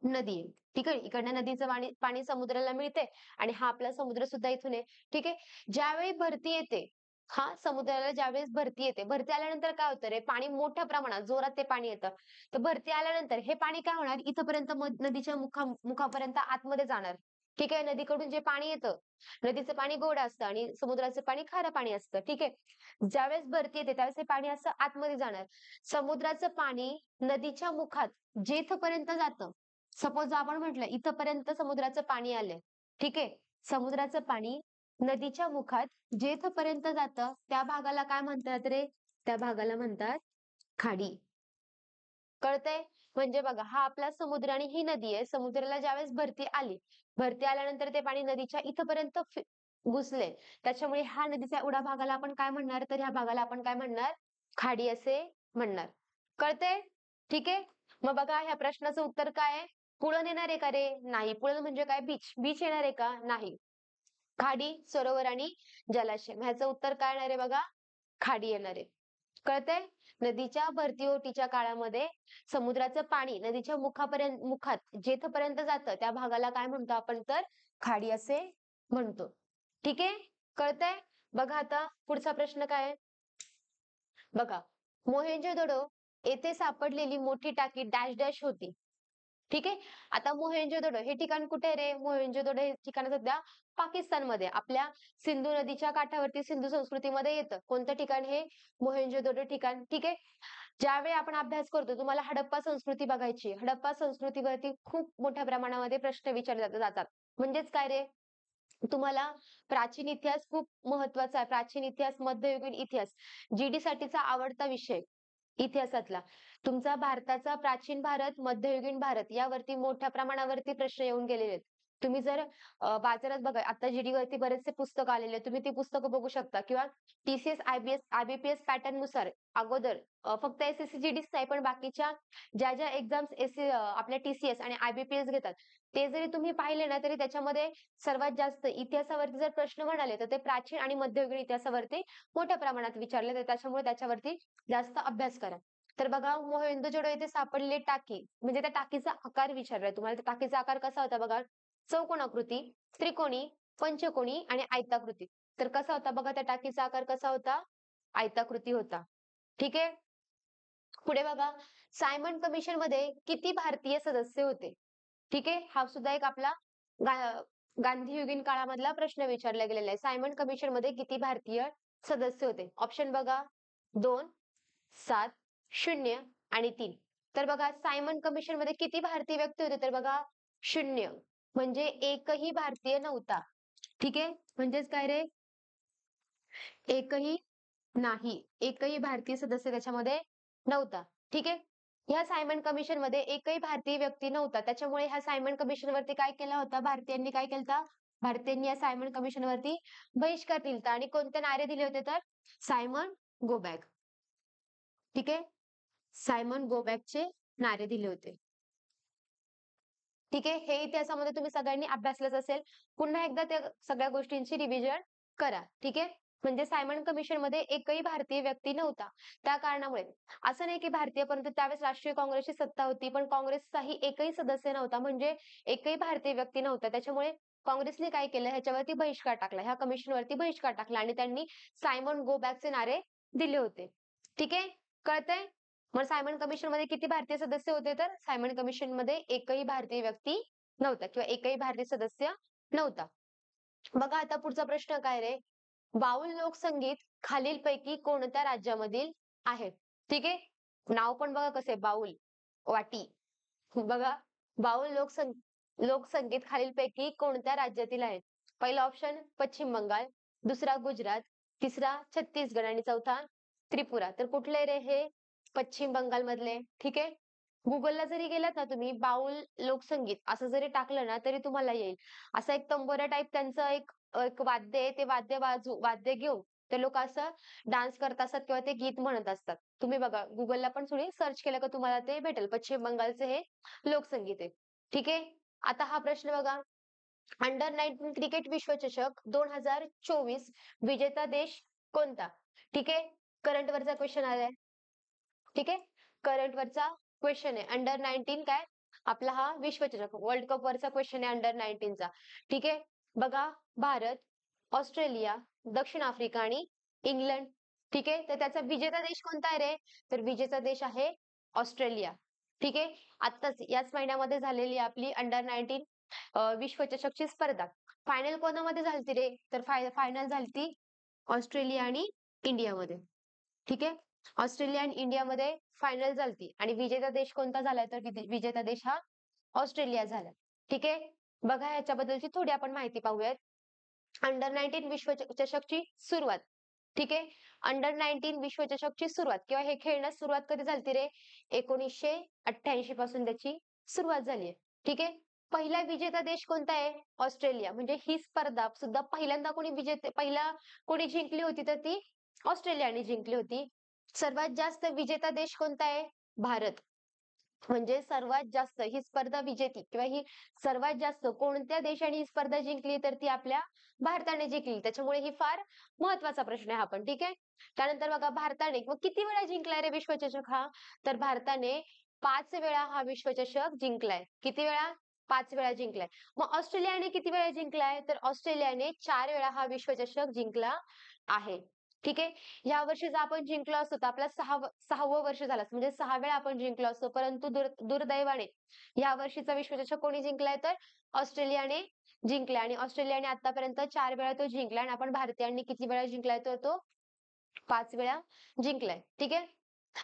नदी आहे. ठीक आहे. इकडनं नदीचं पाणी पाणी समुद्राला मिळते आणि हा आपला समुद्र सुद्धा इथून आहे. ठीक आहे. ज्यावेळी भरती येते, समुद्राला ज्यावेळेस भरती येते, भरती आल्यानंतर काय होतं रे? पाणी मोठ्या प्रमाणात जोरात ते पाणी येतं. तर भरती आल्यानंतर हे पाणी काय होणार? इथपर्यंत नदीच्या मुखापर्यंत आतमध्ये जाणार. ठीक आहे. नदीकडून जे पाणी येतं, नदीचं पाणी गोड असतं आणि समुद्राचं पाणी खारं पाणी असतं. ठीक आहे. ज्यावेळेस भरती येते त्यावेळेस हे पाणी असं आतमध्ये जाणार. समुद्राचं पाणी नदीच्या मुखात जेथपर्यंत जातं, सपोज आपण म्हटलं इथपर्यंत समुद्राचं पाणी आलंय. ठीक आहे. समुद्राचं पाणी नदीच्या मुखात जेथपर्यंत जातं त्या भागाला काय म्हणतात रे? त्या भागाला म्हणतात खाडी. कळतंय? म्हणजे बघा, हा आपला समुद्र आणि ही नदी आहे. समुद्राला ज्यावेळेस भरती आली, भरती आल्यानंतर ते पाणी नदीच्या इथपर्यंत घुसले. त्याच्यामुळे ह्या नदीच्या एवढ्या भागाला आपण काय म्हणणार? तर ह्या भागाला आपण काय म्हणणार? खाडी असे म्हणणार. कळतंय? ठीक आहे. मग बघा, ह्या प्रश्नाचं उत्तर काय आहे? पुळण येणार आहे का रे? नाही. पुळण म्हणजे काय? बीच. बीच येणार आहे का? नाही. खाडी, सरोवर आणि जलाशय. ह्याचं उत्तर काय येणार आहे बघा? खाडी येणार आहे. कळतंय? नदीच्या भरती ओहोटीच्या काळामध्ये समुद्राचं पाणी नदीच्या मुखात जेथपर्यंत जातं त्या भागाला काय म्हणतो आपण? तर खाडी असे म्हणतो. ठीक आहे. कळतंय? बघा आता पुढचा प्रश्न काय आहे? बघा, मोहेंजोदडो येथे सापडलेली मोठी टाकी डॅश डॅश होती. ठीक आहे. आता मोहेंजोदडो हे ठिकाण कुठे आहे रे? मोहेंजोदडो हे ठिकाण सध्या पाकिस्तानमध्ये, आपल्या सिंधू नदीच्या काठावरती सिंधू संस्कृतीमध्ये येतं. कोणतं ठिकाण हे? मोहेंजोदडो ठिकाण. ठीक आहे. ज्यावेळी आपण अभ्यास करतो, तुम्हाला हडप्पा संस्कृती बघायची. हडप्पा संस्कृतीवरती खूप मोठ्या प्रमाणामध्ये प्रश्न विचारले जातात. म्हणजेच काय रे? तुम्हाला प्राचीन इतिहास खूप महत्वाचा आहे. प्राचीन इतिहास, मध्ययुगीन इतिहास, जीडी साठीचा आवडता विषय इतिहासातला. तुमचा भारताचा प्राचीन भारत, मध्ययुगीन भारत यावरती मोठ्या प्रमाणावरती प्रश्न येऊन गेलेले आहेत. तुम्ही जर बाजारात बघा, आता जीडी वरती बरेचसे पुस्तकं आलेले आहेत. तुम्ही ती पुस्तकं बघू शकता किंवा टीसीएस, आयबीपीएस पॅटर्न नुसार अगोदर फक्त एसएससी जीडीच नाही, पण बाकीच्या ज्या ज्या एक्झाम्स आपल्या टीसीएस आणि आयबीपीएस घेतात, ते जरी तुम्ही पाहिले ना, तरी त्याच्यामध्ये सर्वात जास्त इतिहासावरती जर प्रश्न म्हणाले तर ते प्राचीन आणि मध्ययुगीन इतिहासावरती मोठ्या प्रमाणात विचारले जातात. त्याच्यामुळे त्याच्यावरती जास्त अभ्यास करा. तर बघा, मोहेंजोदडो येथे सापडलेली टाकी म्हणजे त्या टाकीचा आकार विचारलाय तुम्हाला. त्या टाकीचा आकार कसा होता बघा? चौकोनाकृती, त्रिकोणी, पंचकोनी आणि आयताकृती. तर कसा होता बघा? त्या टाकीचा आकार कसा होता? आयताकृती होता. ठीक आहे. पुढे बघा, सायमन कमिशन मध्ये किती भारतीय सदस्य होते? ठीक आहे. हा सुद्धा एक आपला गा गांधीयुगीन काळामधला प्रश्न विचारला गेलेला आहे. सायमन कमिशन मध्ये किती भारतीय सदस्य होते? ऑप्शन बघा, 2, 7, 0 आणि 3. तर बघा, सायमन कमिशन मध्ये किती भारतीय व्यक्ती होते? तर बघा, 0. म्हणजे एकही भारतीय नव्हता. ठीक आहे. म्हणजेच काय रे? एकही नाही. एकही भारतीय सदस्य त्याच्यामध्ये नव्हता. ठीक आहे. ह्या सायमन कमिशनमध्ये एकही भारतीय व्यक्ती नव्हता. त्याच्यामुळे ह्या सायमन कमिशनवरती काय केला होता? भारतीयांनी काय केलता? भारतीयांनी या सायमन कमिशनवरती बहिष्कार दिलता आणि कोणते नारे दिले होते तर? Simon go back. ठीक आहे. सायमन गो बॅकचे नारे दिले होते. ठीक आहे. हे इतिहासामध्ये तुम्ही सगळ्यांनी अभ्यासलंच असेल. पुन्हा एकदा त्या सगळ्या गोष्टींची रिव्हिजन करा. ठीक आहे. म्हणजे सायमन कमिशनमध्ये एकही भारतीय व्यक्ती नव्हता. त्या कारणामुळे असं नाही की भारतीय, परंतु त्यावेळेस राष्ट्रीय काँग्रेसची सत्ता होती, पण काँग्रेसचाही एकही सदस्य नव्हता. म्हणजे एकही भारतीय व्यक्ती नव्हता. त्याच्यामुळे काँग्रेसने काय केलं? ह्याच्यावरती बहिष्कार टाकला. ह्या कमिशनवरती बहिष्कार टाकला आणि त्यांनी सायमन गो बॅकचे नारे दिले होते. ठीक आहे. कळतंय? मग सायमन कमिशनमध्ये किती भारतीय सदस्य होते? तर सायमन कमिशनमध्ये एकही भारतीय व्यक्ती नव्हता किंवा एकही भारतीय सदस्य नव्हता. बघा आता पुढचा प्रश्न काय रे? बाउल लोकसंगीत खालीलपैकी कोणत्या राज्यामधील आहे? ठीक आहे. नाव पण बघा कसे बाऊल, वाटी. बघा, बाऊल लोकसंगीत खालीलपैकी कोणत्या राज्यातील आहे? पहिला ऑप्शन पश्चिम बंगाल, दुसरा गुजरात, तिसरा छत्तीसगड आणि चौथा त्रिपुरा. तर कुठले रे हे? पश्चिम बंगाल मधले. ठीक आहे. गुगलला जरी गेलात ना तुम्ही, बाऊल लोकसंगीत असं जरी टाकलं ना तरी तुम्हाला येईल. असं एक तंबोरा टाईप त्यांचं एक एक वाद्य आहे. ते वाद्य घेऊन ते लोक असं डान्स करत असतात किंवा ते गीत म्हणत असतात. तुम्ही बघा गुगलला पण थोडी सर्च केलं का तुम्हाला ते भेटेल. पश्चिम बंगालचे हे लोकसंगीत आहे. ठीक आहे. आता हा प्रश्न बघा. अंडर 19 क्रिकेट विश्वचषक 2024 विजेता देश कोणता? ठीक आहे. करंट वरचा क्वेश्चन आलाय. ठीक आहे. करंट वरचा क्वेश्चन आहे. अंडर 19 काय? आपला हा विश्वचषक वर्ल्ड कप वरचा क्वेश्चन आहे अंडर 19 चा. ठीक आहे. बघा, भारत, ऑस्ट्रेलिया, दक्षिण आफ्रिका आणि इंग्लंड. ठीक आहे. तर त्याचा विजेता देश कोणता आहे रे? तर विजेता देश आहे ऑस्ट्रेलिया. ठीक आहे. आत्ताच याच महिन्यामध्ये झालेली आपली अंडर 19 विश्वचषकची स्पर्धा. फायनल कोणामध्ये झालती रे? तर फायनल झालती ऑस्ट्रेलिया आणि इंडियामध्ये. ठीक आहे. ऑस्ट्रेलिया आणि इंडियामध्ये फायनल झालती आणि विजेता देश कोणता झालाय? तर विजेता देश हा ऑस्ट्रेलिया झाला. ठीक आहे. बघा, याच्याबद्दलची थोडी आपण माहिती पाहूयात. अंडर 19 विश्वचषकची सुरुवात. ठीक आहे. अंडर 19 विश्वचषकची सुरुवात किंवा हे खेळण्यास सुरुवात कधी झालती रे? 1988 पासून त्याची सुरुवात झाली. ठीक आहे. पहिला विजेता देश कोणता आहे? ऑस्ट्रेलिया. म्हणजे ही स्पर्धा सुद्धा पहिल्यांदा कोणी जिंकली होती तर ती ऑस्ट्रेलियाने जिंकली होती. सर्वात जास्त विजेता देश कोणता आहे? भारत. म्हणजे सर्वात जास्त ही स्पर्धा विजेती किंवा ही सर्वात जास्त कोणत्या देशाने ही स्पर्धा जिंकली तर ती आपल्या भारताने जिंकली. त्याच्यामुळे ही फार महत्वाचा प्रश्न आहे हा पण. ठीक आहे. त्यानंतर बघा, भारताने मग किती वेळा जिंकलाय रे विश्वचषक हा? तर भारताने 5 वेळा हा विश्वचषक जिंकलाय. किती वेळा? 5 वेळा जिंकलाय. मग ऑस्ट्रेलियाने किती वेळा जिंकलाय? तर ऑस्ट्रेलियाने 4 वेळा हा विश्वचषक जिंकला आहे. ठीक आहे. या वर्षी जर आपण जिंकलो असतो तर आपला 6वं वर्ष झालं असतं. म्हणजे 6 वेळा आपण जिंकलो असतो. परंतु दुर्दैवाने या वर्षीचा विश्वचषक कोणी जिंकलाय? तर ऑस्ट्रेलियाने जिंकलाय आणि ऑस्ट्रेलियाने आतापर्यंत 4 वेळा तो जिंकलाय आणि आपण भारतीयांनी किती वेळा जिंकलाय? तर तो 5 वेळा जिंकलाय. ठीक आहे.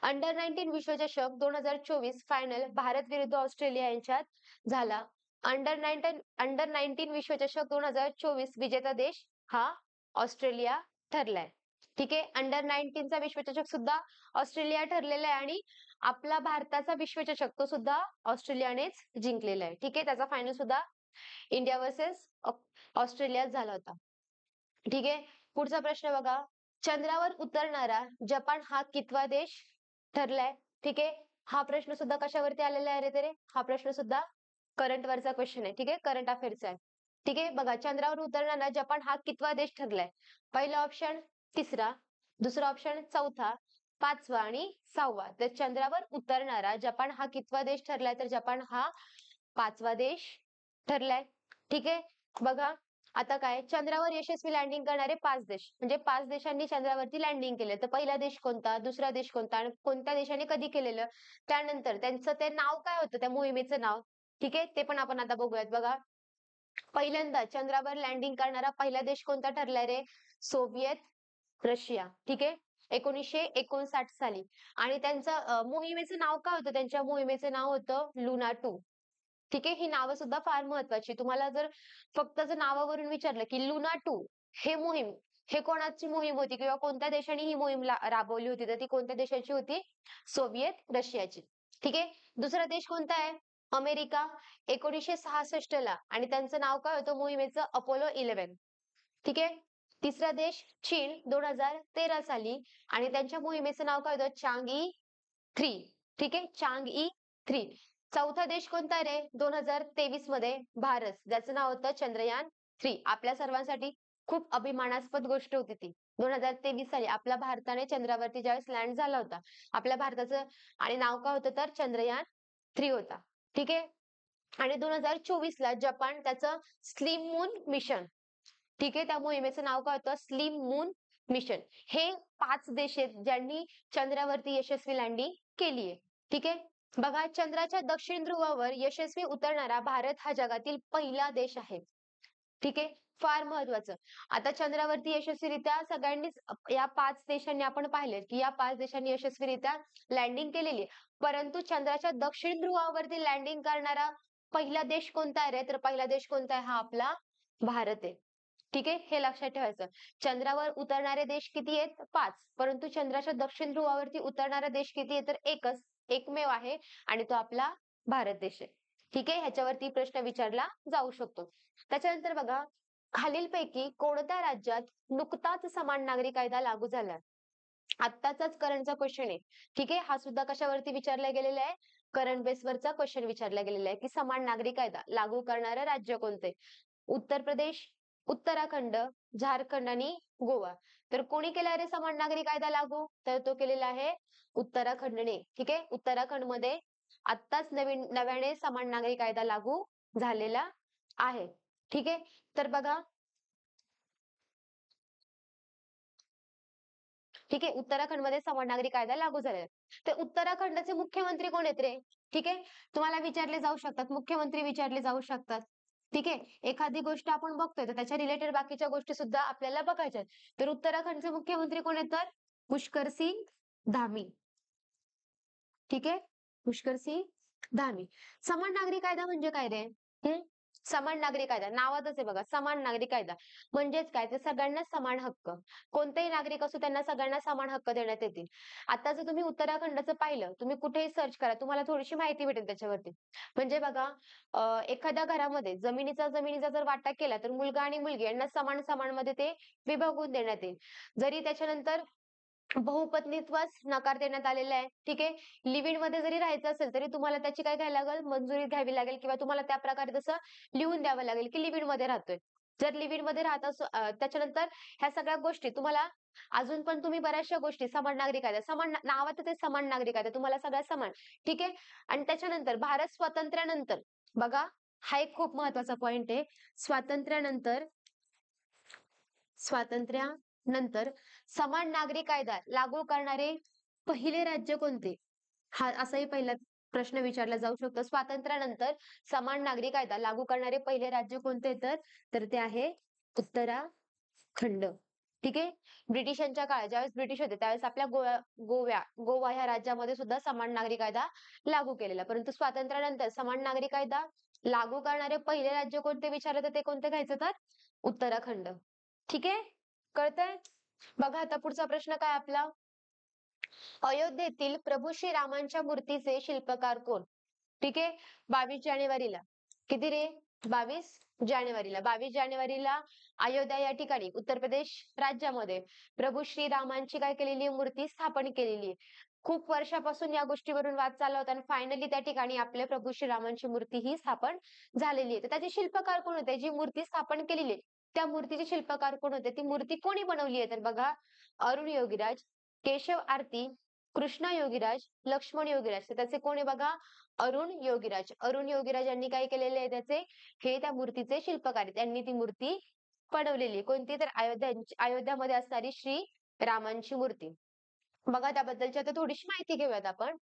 अंडर 19 विश्वचषक 2024 फायनल भारत विरुद्ध ऑस्ट्रेलिया यांच्यात झाला. अंडर 19 विश्वचषक 2024 विजेता देश हा ऑस्ट्रेलिया ठरलाय. ठीक आहे. अंडर 19 चा विश्वचषक सुद्धा ऑस्ट्रेलिया ठरलेला आहे आणि आपला भारताचा विश्वचषक तो सुद्धा ऑस्ट्रेलियानेच जिंकलेला आहे. ठीक आहे. त्याचा फायनल सुद्धा इंडिया वर्सेस ऑस्ट्रेलियात झाला होता. ठीक आहे. पुढचा प्रश्न बघा. चंद्रावर उतरणारा जपान हा कितवा देश ठरलाय? ठीक आहे. हा प्रश्न सुद्धा कशावरती आलेला आहे रे? हा प्रश्न सुद्धा करंट वरचा क्वेश्चन आहे. ठीक आहे. करंट अफेअरचा आहे. ठीक आहे. बघा, चंद्रावर उतरणारा जपान हा कितवा देश ठरलाय? पहिला ऑप्शन तिसरा, दुसरा ऑप्शन चौथा, पाचवा आणि 6वा. तर चंद्रावर उतरणारा जपान हा कितवा देश ठरलाय? तर जपान हा 5वा देश ठरलाय. ठीक आहे. बघा, आता काय, चंद्रावर यशस्वी लँडिंग करणारे 5 देश म्हणजे 5 देशांनी चंद्रावरती लँडिंग केलं. तर पहिला देश कोणता? दुसरा देश कोणता? आणि कोणत्या देशाने कधी केलेलं? त्यानंतर त्यांचं ते नाव काय होतं? त्या मोहिमेचं नाव. ठीक आहे. ते पण आपण आता बघूयात. बघा, पहिल्यांदा चंद्रावर लँडिंग करणारा पहिला देश कोणता ठरलाय रे? Soviet Russia. ठीक आहे. 1959 साली. आणि त्यांचं मोहिमेचं नाव काय होतं? त्यांच्या मोहिमेचं नाव होतं लुना 2. ठीक आहे. ही नावं सुद्धा फार महत्वाची. तुम्हाला जर फक्त जर नावावरून विचारलं की लुना 2 हे मोहीम, हे कोणाची मोहीम होती किंवा कोणत्या देशाने ही मोहीम राबवली होती? तर ती कोणत्या देशाची होती? सोव्हिएत रशियाची. ठीक आहे. दुसरा देश कोणता आहे? अमेरिका. 1966 ला आणि त्यांचं नाव काय होतं मोहिमेचं? अपोलो 11. ठीक आहे. तिसरा देश चीन 2013 साली आणि त्यांच्या मोहिमेचं नाव काय होतं? चांग-ई 3. ठीक आहे. चांग-ई 3. चौथा देश कोणता रे? 2023 मध्ये भारत, ज्याचं नाव होतं चंद्रयान 3. आपल्या सर्वांसाठी खूप अभिमानास्पद गोष्ट होती ती. 2023 साली आपल्या भारताने चंद्रावरती ज्यावेळेस लँड झाला होता, आपल्या भारताचं आणि नाव काय होतं? तर चंद्रयान 3 होता. ठीक आहे. आणि 2024 ला जपान त्याचं स्लिम मून मिशन. ठीक आहे. त्या मोहिमेचं नाव काय होतं? Slim moon mission. हे 5 देश आहेत ज्यांनी चंद्रावरती यशस्वी लँडिंग केली आहे. ठीक आहे. बघा, चंद्राच्या दक्षिण ध्रुवावर यशस्वी उतरणारा भारत हा जगातील पहिला देश आहे. ठीक आहे, फार महत्वाचं. आता चंद्रावरती यशस्वीरित्या सगळ्यांनीच या 5 देशांनी आपण पाहिले की या 5 देशांनी यशस्वीरित्या लँडिंग केलेली आहे. परंतु चंद्राच्या दक्षिण ध्रुवावरती लँडिंग करणारा पहिला देश कोणता आहे रे? तर पहिला देश कोणता आहे? हा आपला भारत आहे. ठीक आहे, हे लक्षात ठेवायचं. चंद्रावर उतरणारे देश किती आहेत? 5. परंतु चंद्राच्या दक्षिण ध्रुवावरती उतरणारा देश किती आहे? तर एकच, एकमेव आहे आणि तो आपला भारत देश आहे. ठीक आहे, ह्याच्यावरती प्रश्न विचारला जाऊ शकतो. त्याच्यानंतर बघा, खालीलपैकी कोणत्या राज्यात नुकताच समान नागरी कायदा लागू झाला? आत्ताचाच करंटचा क्वेश्चन आहे. ठीक आहे, हा सुद्धा कशावरती विचारला गेलेला आहे? करंट बेसवरचा क्वेश्चन विचारला गेलेला आहे की समान नागरी कायदा लागू करणारं राज्य कोणते? उत्तर प्रदेश, उत्तराखंड, झारखंड आणि गोवा. तर कोणी केला रे समान नागरी कायदा लागू? तर तो केलेला आहे उत्तराखंडने. ठीक आहे, उत्तराखंडमध्ये आत्ताच नव्याने समान नागरी कायदा लागू झालेला आहे. ठीक आहे, तर बघा, ठीक आहे, उत्तराखंडमध्ये समान नागरी कायदा लागू झालेला आहे. तर उत्तराखंडचे मुख्यमंत्री कोण आहेत रे? ठीक आहे, तुम्हाला विचारले जाऊ शकतात, मुख्यमंत्री विचारले जाऊ शकतात. ठीक आहे, एखादी गोष्ट आपण बघतोय तर त्याच्या रिलेटेड बाकीच्या गोष्टी सुद्धा आपल्याला बघायच्या आहेत. तर उत्तराखंडचे मुख्यमंत्री कोण आहेत? तर पुष्कर सिंग धामी. ठीक आहे, पुष्कर सिंग धामी. समान नागरी कायदा म्हणजे काय रे? हम्म, समान नागरी कायदा नावातच आहे बघा, समान नागरी कायदा म्हणजेच काय? ते सगळ्यांना समान हक्क. कोणतेही नागरिक असो त्यांना सगळ्यांना समान हक्क देण्यात येतील. आता जर तुम्ही उत्तराखंडचं पाहिलं, तुम्ही कुठेही सर्च करा, तुम्हाला थोडीशी माहिती भेटेल त्याच्यावरती. म्हणजे बघा, एखाद्या घरामध्ये जमिनीचा जर वाटा केला तर मुलगा आणि मुलगी यांना समान समान मध्ये ते विभागून देण्यात येईल. जरी त्याच्यानंतर बहुपत्नीत्वास नकार देण्यात आलेला आहे. ठीक आहे. लिव्ह इन मध्ये जरी राहायचं असेल, तरी तुम्हाला त्याची काय घ्यायला लागेल? मंजुरी घ्यावी लागेल किंवा तुम्हाला त्या प्रकारे तसं लिहून द्यावं लागेल, की लिव्ह इन मध्ये राहतोय. जर लिव्ह इन मध्ये राहत त्याच्यानंतर ह्या सगळ्या गोष्टी तुम्हाला अजून पण तुम्ही बऱ्याचशा गोष्टी समान नागरिक कायदा, समान नावातच आहे समान नागरिक कायदा, तुम्हाला सगळ्या समान. ठीक आहे. आणि त्याच्यानंतर भारत स्वातंत्र्यानंतर बघा, हा एक खूप महत्वाचा पॉइंट आहे. स्वातंत्र्यानंतर स्वातंत्र्यानंतर समान नागरी कायदा लागू करणारे पहिले राज्य कोणते? हा असाही पहिला प्रश्न विचारला जाऊ शकतो. स्वातंत्र्यानंतर समान नागरी कायदा लागू करणारे पहिले राज्य कोणते? तर ते आहे उत्तराखंड. ठीक आहे. ब्रिटिशांच्या काळात ज्यावेळेस ब्रिटिश होते त्यावेळेस आपल्या गोवा ह्या राज्यामध्ये सुद्धा समान नागरी कायदा लागू केलेला. परंतु स्वातंत्र्यानंतर समान नागरी कायदा लागू करणारे पहिले राज्य कोणते विचारलं तर ते कोणते घ्यायचं? तर उत्तराखंड. ठीक आहे, कळतंय? बघा आता पुढचा प्रश्न काय आपला? अयोध्येतील प्रभू श्रीरामांच्या मूर्तीचे शिल्पकार कोण? ठीक आहे, 22 जानेवारीला. किती रे? 22 जानेवारीला. 22 जानेवारीला अयोध्या या ठिकाणी उत्तर प्रदेश राज्यामध्ये प्रभू श्रीरामांची काय केलेली आहे? मूर्ती स्थापन केलेली आहे. खूप वर्षापासून या गोष्टीवरून वाद चालला होता आणि फायनली त्या ठिकाणी आपले प्रभू श्रीरामांची मूर्ती ही स्थापन झालेली आहे. तर त्याचे शिल्पकार कोण होते? जी मूर्ती स्थापन केलेली आहे त्या मूर्तीचे शिल्पकार कोण होते? ती मूर्ती कोणी बनवली आहे? तर बघा, अरुण योगीराज, केशव आरती, कृष्णा योगीराज, लक्ष्मण योगीराज. तर त्याचे कोण आहे बघा? अरुण योगीराज. अरुण योगीराज यांनी काय केलेले आहे? त्याचे हे त्या मूर्तीचे शिल्पकार आहेत. त्यांनी ती मूर्ती बनवलेली आहे. कोणती? तर अयोध्यामध्ये असणारी श्री रामांची मूर्ती. बघा त्याबद्दलची आता थोडीशी माहिती घेऊयात आपण.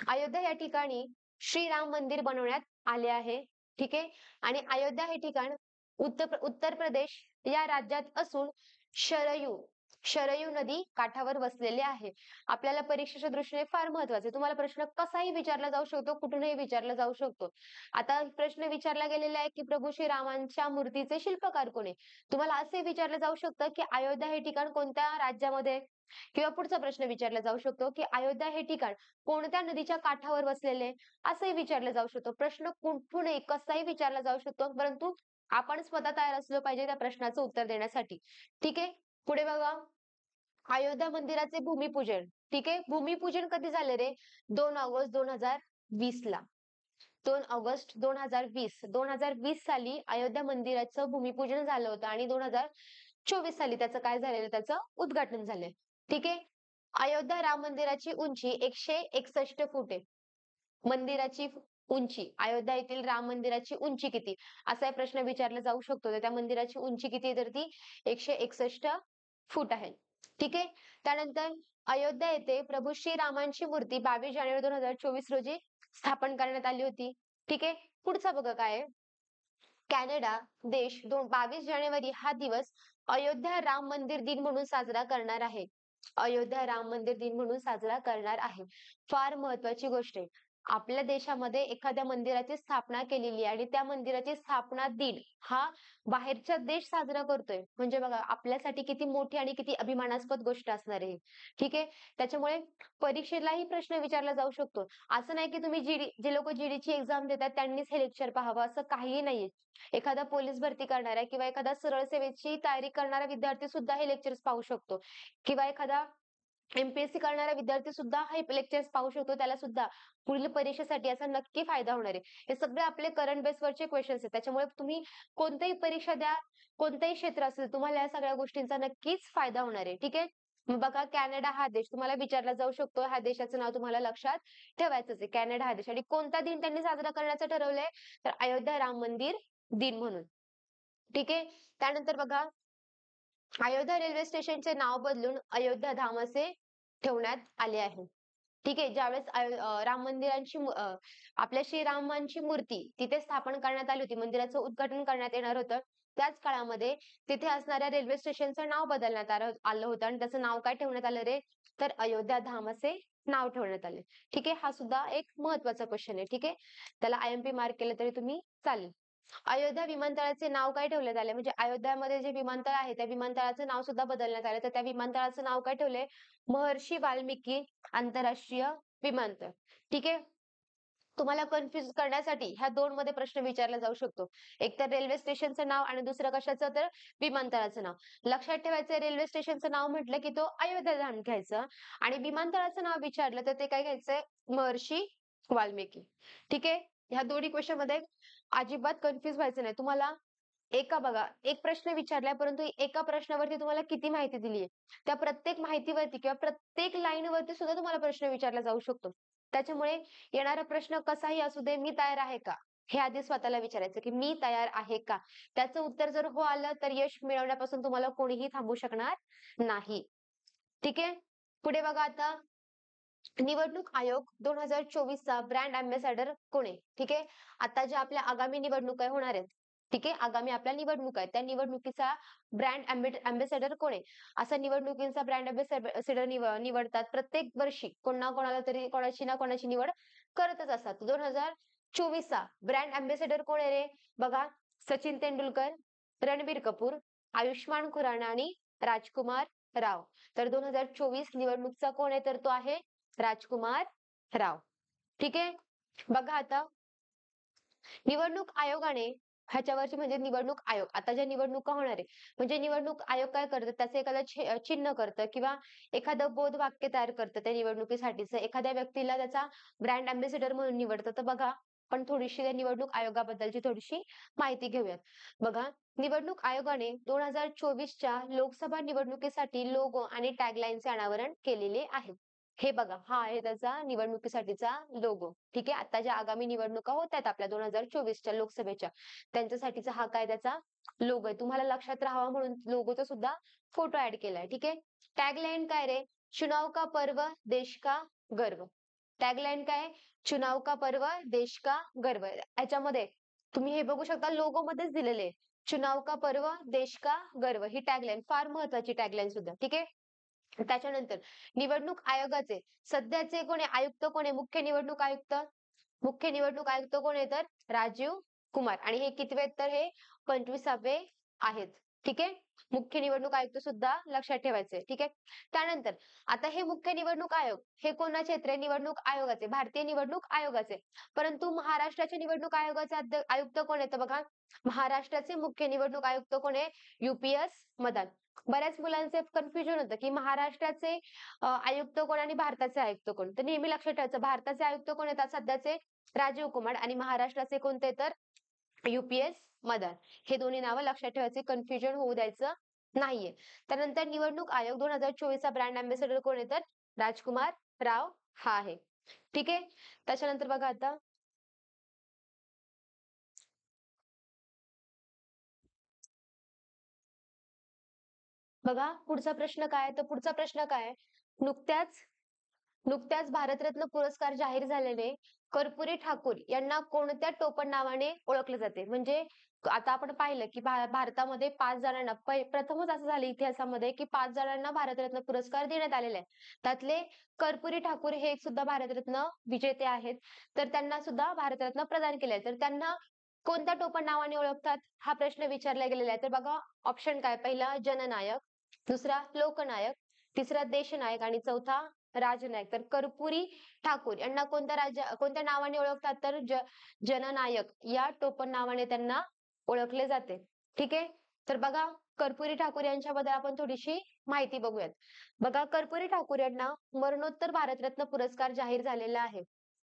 अयोध्या या ठिकाणी श्रीराम मंदिर बनवण्यात आले आहे. ठीक आहे. आणि अयोध्या हे ठिकाण उत्तर प्रदेश या राज्यात असून शरयू शरयू नदी काठावर वसलेले आहे. आपल्याला परीक्षेच्या दृष्टीने फार महत्वाचे आहे. तुम्हाला प्रश्न कसाही विचारला जाऊ शकतो, कुठूनही विचारला जाऊ शकतो. आता प्रश्न विचारला गेलेला आहे की प्रभू श्रीरामांच्या मूर्तीचे शिल्पकार कोण आहे? तुम्हाला असे विचारलं जाऊ शकतं की अयोध्या हे ठिकाण कोणत्या राज्यामध्ये आहे? किंवा पुढचा प्रश्न विचारला जाऊ शकतो की अयोध्या हे ठिकाण कोणत्या नदीच्या काठावर वसलेले? असंही विचारलं जाऊ शकतो. प्रश्न कुठूनही कसाही विचारला जाऊ शकतो, परंतु आपण स्वतः तयार असलो पाहिजे त्या प्रश्नाचं उत्तर देण्यासाठी. ठीक आहे. पुढे बघा, अयोध्या मंदिराचे भूमिपूजन. ठीक आहे. भूमिपूजन कधी झाले रे? 2 ऑगस्ट 2020 ला. 2 ऑगस्ट 2020. 2020 साली अयोध्या मंदिराचं भूमिपूजन झालं होतं आणि 2024 साली त्याचं काय झालेलं? त्याचं उद्घाटन झालंय. ठीक आहे. अयोध्या राम मंदिराची उंची 161 फूट आहे. मंदिराची उंची, अयोध्या येथील राम मंदिराची उंची किती? असा प्रश्न विचारला जाऊ शकतो. तर त्या मंदिराची उंची किती आहे? तर ती 161 फूट आहे. ठीक आहे. त्यानंतर अयोध्या येथे प्रभू श्रीरामांची मूर्ती 22 जानेवारी 2024 रोजी स्थापन करण्यात आली होती. ठीक आहे. पुढचा बघा काय आहे? कॅनडा देश 22 जानेवारी हा दिवस अयोध्या राम मंदिर दिन म्हणून साजरा करणार आहे. अयोध्या राम मंदिर दिन म्हणून साजरा करणार आहे. फार महत्वाची गोष्ट आहे. आपल्या देशामध्ये एखाद्या मंदिराची स्थापना केलेली आहे आणि त्या मंदिराची स्थापना दिन हा बाहेरचा देश साजरा करतोय. म्हणजे बघा आपल्यासाठी किती मोठी आणि किती अभिमानास्पद गोष्ट असणार आहे. ठीक आहे. त्याच्यामुळे परीक्षेलाही प्रश्न विचारला जाऊ शकतो. असं नाही की तुम्ही जे लोक जीडीची एक्झाम देतात त्यांनीच हे लेक्चर पाहावं असं काहीही नाहीये. एखादा पोलीस भरती करणारा किंवा एखादा सरळ सेवेची तयारी करणारा विद्यार्थी सुद्धा हे लेक्चर्स पाहू शकतो किंवा एखादा एमपीएससी करणारा विद्यार्थी सुद्धा हे लेक्चर्स पाहू शकतो. त्याला सुद्धा पुढील परीक्षेसाठी याचा नक्की फायदा होणार आहे. हे सगळे आपले करंट बेसवरचे क्वेश्चन्स आहेत. त्याच्यामुळे तुम्ही कोणतीही परीक्षा द्या, कोणतंही क्षेत्र असेल, तुम्हाला या सगळ्या गोष्टींचा नक्कीच फायदा होणार आहे. ठीक आहे. मग बघा कॅनडा हा देश तुम्हाला विचारला जाऊ शकतो. ह्या देशाचं नाव तुम्हाला लक्षात ठेवायचंच आहे. कॅनडा हा देश आणि कोणता दिन त्यांनी साजरा करण्याचं ठरवलंय तर अयोध्या राम मंदिर दिन म्हणून. ठीक आहे. त्यानंतर बघा अयोध्या रेल्वे स्टेशनचे नाव बदलून अयोध्या धाम असे ठेवण्यात आले आहे. ठीक आहे. ज्यावेळेस राम मंदिरांची आपल्या श्रीरामांची मूर्ती तिथे स्थापन करण्यात आली होती, मंदिराचं उद्घाटन करण्यात येणार होतं. त्याच काळामध्ये तिथे असणाऱ्या रेल्वे स्टेशनचं नाव बदलण्यात आलं होतं आणि त्याचं नाव काय ठेवण्यात आलं रे? तर अयोध्या धाम असे नाव ठेवण्यात आले. ठीक आहे. हा सुद्धा एक महत्वाचा क्वेश्चन आहे. ठीक आहे. त्याला आयएमपी मार्क केलं तरी तुम्ही चालेल. अयोध्या विमानतळाचे नाव काय ठेवण्यात आले? म्हणजे अयोध्यामध्ये जे विमानतळ आहे त्या विमानतळाचं नाव सुद्धा बदलण्यात आलं. तर त्या विमानतळाचं नाव काय ठेवलंय? महर्षी वाल्मिकी आंतरराष्ट्रीय विमानतळ. ठीक आहे. तुम्हाला कन्फ्युज करण्यासाठी ह्या 2 मध्ये प्रश्न विचारला जाऊ शकतो. एक तर रेल्वे स्टेशनचं नाव आणि दुसरं कशाचं तर विमानतळाचं नाव. लक्षात ठेवायचं रेल्वे स्टेशनचं नाव म्हटलं की तो अयोध्याधाम घ्यायचं आणि विमानतळाचं नाव विचारलं तर ते काय घ्यायचंय? महर्षी वाल्मिकी. ठीक आहे. ह्या दोन्ही क्वेश्चन मध्ये अजिबात कन्फ्युज व्हायचं नाही. तुम्हाला बघा, एक प्रश्न विचारलाय परंतु एका प्रश्नावरती तुम्हाला किती माहिती दिलीये. त्या प्रत्येक माहितीवरती किंवा प्रत्येक लाईनवरती सुद्धा तुम्हाला प्रश्न विचारला जाऊ शकतो. त्याच्यामुळे येणारा प्रश्न कसाही असू दे, मी तयार आहे का? हे आधी स्वतःला विचारायचं, की मी तयार आहे का? त्याचं उत्तर जर हो आलं, तर यश मिळवण्यापासून तुम्हाला कोणीही थांबवू शकणार नाही. ठीक आहे. पुढे बघा आता निवडणूक आयोग 2024 चा ब्रँड अँबॅसेडर कोण आहे? ठीक आहे. आता ज्या आपल्या आगामी निवडणुका होणार आहेत. ठीक आहे. आगामी आपल्या निवडणुका आहेत. त्या निवडणुकीचा ब्रँड अँबॅसेडर कोण आहे? असा निवडणुकीचा ब्रँड अँबॅसेडर निवडतात. प्रत्येक वर्षी कोणाला तरी कोणाची ना कोणाची निवड करतच असतात. 2024 चा ब्रँड अँबॅसेडर कोण आहे रे? बघा सचिन तेंडुलकर, रणबीर कपूर, आयुष्मान खुराना आणि राजकुमार राव. तर 2024 निवडणूकचा कोण आहे? तर तो आहे राजकुमार राव. ठीक आहे. बघा आता निवडणूक आयोगाने ह्याच्यावरची म्हणजे निवडणूक आयोग आता ज्या निवडणुका होणार आहे म्हणजे निवडणूक आयोग काय करतं त्याचं एखादं चिन्ह करतं किंवा एखादं बोध वाक्य तयार करतं त्या निवडणुकीसाठीच एखाद्या व्यक्तीला त्याचा ब्रँड अँबॅसेडर म्हणून निवडतं. तर बघा पण थोडीशी त्या निवडणूक आयोगाबद्दलची थोडीशी माहिती घेऊयात. बघा निवडणूक आयोगाने 2024च्या लोकसभा निवडणुकीसाठी लोगो आणि टॅगलाईनचे अनावरण केलेले आहे. हे बघा हा आहे त्याचा निवडणुकीसाठीचा लोगो. ठीक आहे. आता ज्या आगामी निवडणुका होत आहेत आपल्या 2024च्या लोकसभेच्या त्यांच्यासाठीचा हा काय त्याचा लोगो आहे. तुम्हाला लक्षात राहावा म्हणून लोगोचा सुद्धा फोटो ऍड केलाय. ठीक आहे. टॅगलाईन काय रे? चुनाव का पर्व देश का गर्व. टॅगलाईन काय? चुनाव का पर्व देश का गर्व. याच्यामध्ये तुम्ही हे बघू शकता लोगो मध्येच दिलेले आहे. चुनाव का पर्व देश का गर्व ही टॅगलाईन फार महत्वाची टॅगलाईन सुद्धा. ठीक आहे. त्याच्यानंतर निवडणूक आयोगाचे सध्याचे कोण आहे आयुक्त कोण आहे मुख्य निवडणूक आयुक्त कोण आहे तर राजीव कुमार आणि हे कितवे आहेत तर हे 25वे आहेत. ठीक आहे. मुख्य निवडणूक आयुक्त सुद्धा लक्षात ठेवायचे. ठीक आहे. त्यानंतर आता हे मुख्य निवडणूक आयोग हे कोणाचे आहेत रे? निवडणूक आयोगाचे भारतीय निवडणूक आयोगाचे. परंतु महाराष्ट्राचे निवडणूक आयोगाचे आयुक्त कोण आहेत बघा महाराष्ट्राचे मुख्य निवडणूक आयुक्त कोण आहे? यूपीएस मदान. बऱ्याच मुलांचे कन्फ्युजन होतं की महाराष्ट्राचे आयुक्त कोण आणि भारताचे आयुक्त कोण. तर नेहमी लक्षात ठेवायचं भारताचे आयुक्त कोण येतात सध्याचे राजीव कुमार आणि महाराष्ट्राचे कोणते तर यूपीएस मदान. हे दोन्ही नावं लक्षात ठेवायचे कन्फ्युजन होऊ द्यायचं नाहीये. त्यानंतर निवडणूक आयोग 2024 चा ब्रँड अँबॅसेडर कोण आहे तर राजकुमार राव हा आहे. ठीक आहे. त्याच्यानंतर बघा आता बघा पुढचा प्रश्न काय तर पुढचा प्रश्न काय नुकत्याच नुकत्याच भारतरत्न पुरस्कार जाहीर झालेले कर्पूरी ठाकूर यांना कोणत्या टोपण नावाने ओळखले जाते? म्हणजे आता आपण पाहिलं की भारतामध्ये 5 जणांना प्रथमच असं झालं इतिहासामध्ये की 5 जणांना भारतरत्न पुरस्कार देण्यात आलेला आहे. त्यातले कर्पूरी ठाकूर हे सुद्धा भारतरत्न विजेते आहेत. तर त्यांना सुद्धा भारतरत्न प्रदान केले आहे. तर त्यांना कोणत्या टोपण नावाने ओळखतात? हा प्रश्न विचारला गेलेला आहे. तर बघा ऑप्शन काय? पहिला जननायक, दुसरा लोकनायक, तिसरा देशनायक आणि चौथा राजनायक. तर कर्पूरी ठाकूर यांना कोणत्या नावाने ओळखतात? तर जननायक या टोपण नावाने त्यांना ओळखले जाते. ठीक आहे. तर बघा कर्पूरी ठाकूर यांच्याबद्दल आपण थोडीशी माहिती बघूयात. बघा कर्पूरी ठाकूर यांना मरणोत्तर भारतरत्न पुरस्कार जाहीर झालेला आहे.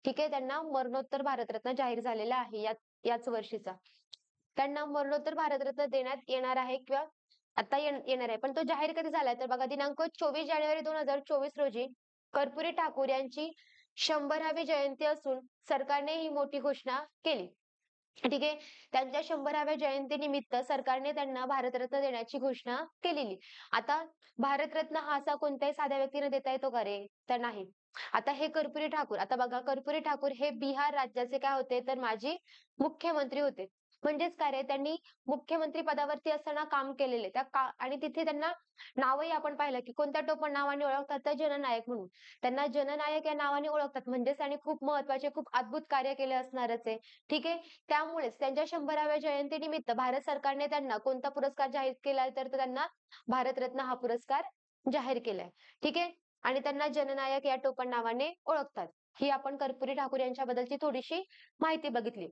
ठीक आहे. त्यांना मरणोत्तर भारतरत्न जाहीर झालेला आहे याच वर्षीचा. त्यांना मरणोत्तर भारतरत्न देण्यात येणार आहे किंवा आता येणार आहे. पण तो जाहीर कधी झालाय? तर बघा दिनांक 24 जानेवारी 2024 रोजी कर्पूरी ठाकूर यांची 100वी जयंती असून सरकारने ही मोठी घोषणा केली. ठीक आहे. त्यांच्या 100व्या जयंतीनिमित्त सरकारने त्यांना भारतरत्न देण्याची घोषणा केलेली. आता भारतरत्न हा असा कोणत्याही साध्या व्यक्तीने देता येतो का रे? तर नाही. आता हे कर्पूरी ठाकूर, आता बघा कर्पूरी ठाकूर हे बिहार राज्याचे काय होते? तर माजी मुख्यमंत्री होते. म्हणजेच काय रे? त्यांनी मुख्यमंत्री पदावरती असताना काम केलेले. आणि तिथे त्यांना नावही आपण पाहिलं की कोणत्या टोपण नावाने ओळखतात? तर जननायक म्हणून. त्यांना जननायक या नावाने ओळखतात. म्हणजेच त्यांनी खूप महत्त्वाचे, खूप अद्भुत कार्य केले असणारच आहे. ठीक आहे. त्यामुळेच त्यांच्या 100व्या जयंतीनिमित्त भारत सरकारने त्यांना कोणता पुरस्कार जाहीर केलाय? तर त्यांना भारतरत्न हा पुरस्कार जाहीर केलाय. ठीक आहे. आणि त्यांना जननायक या टोपण नावाने ओळखतात. ही आपण कर्पूरी ठाकूर यांच्याबद्दलची थोडीशी माहिती बघितली.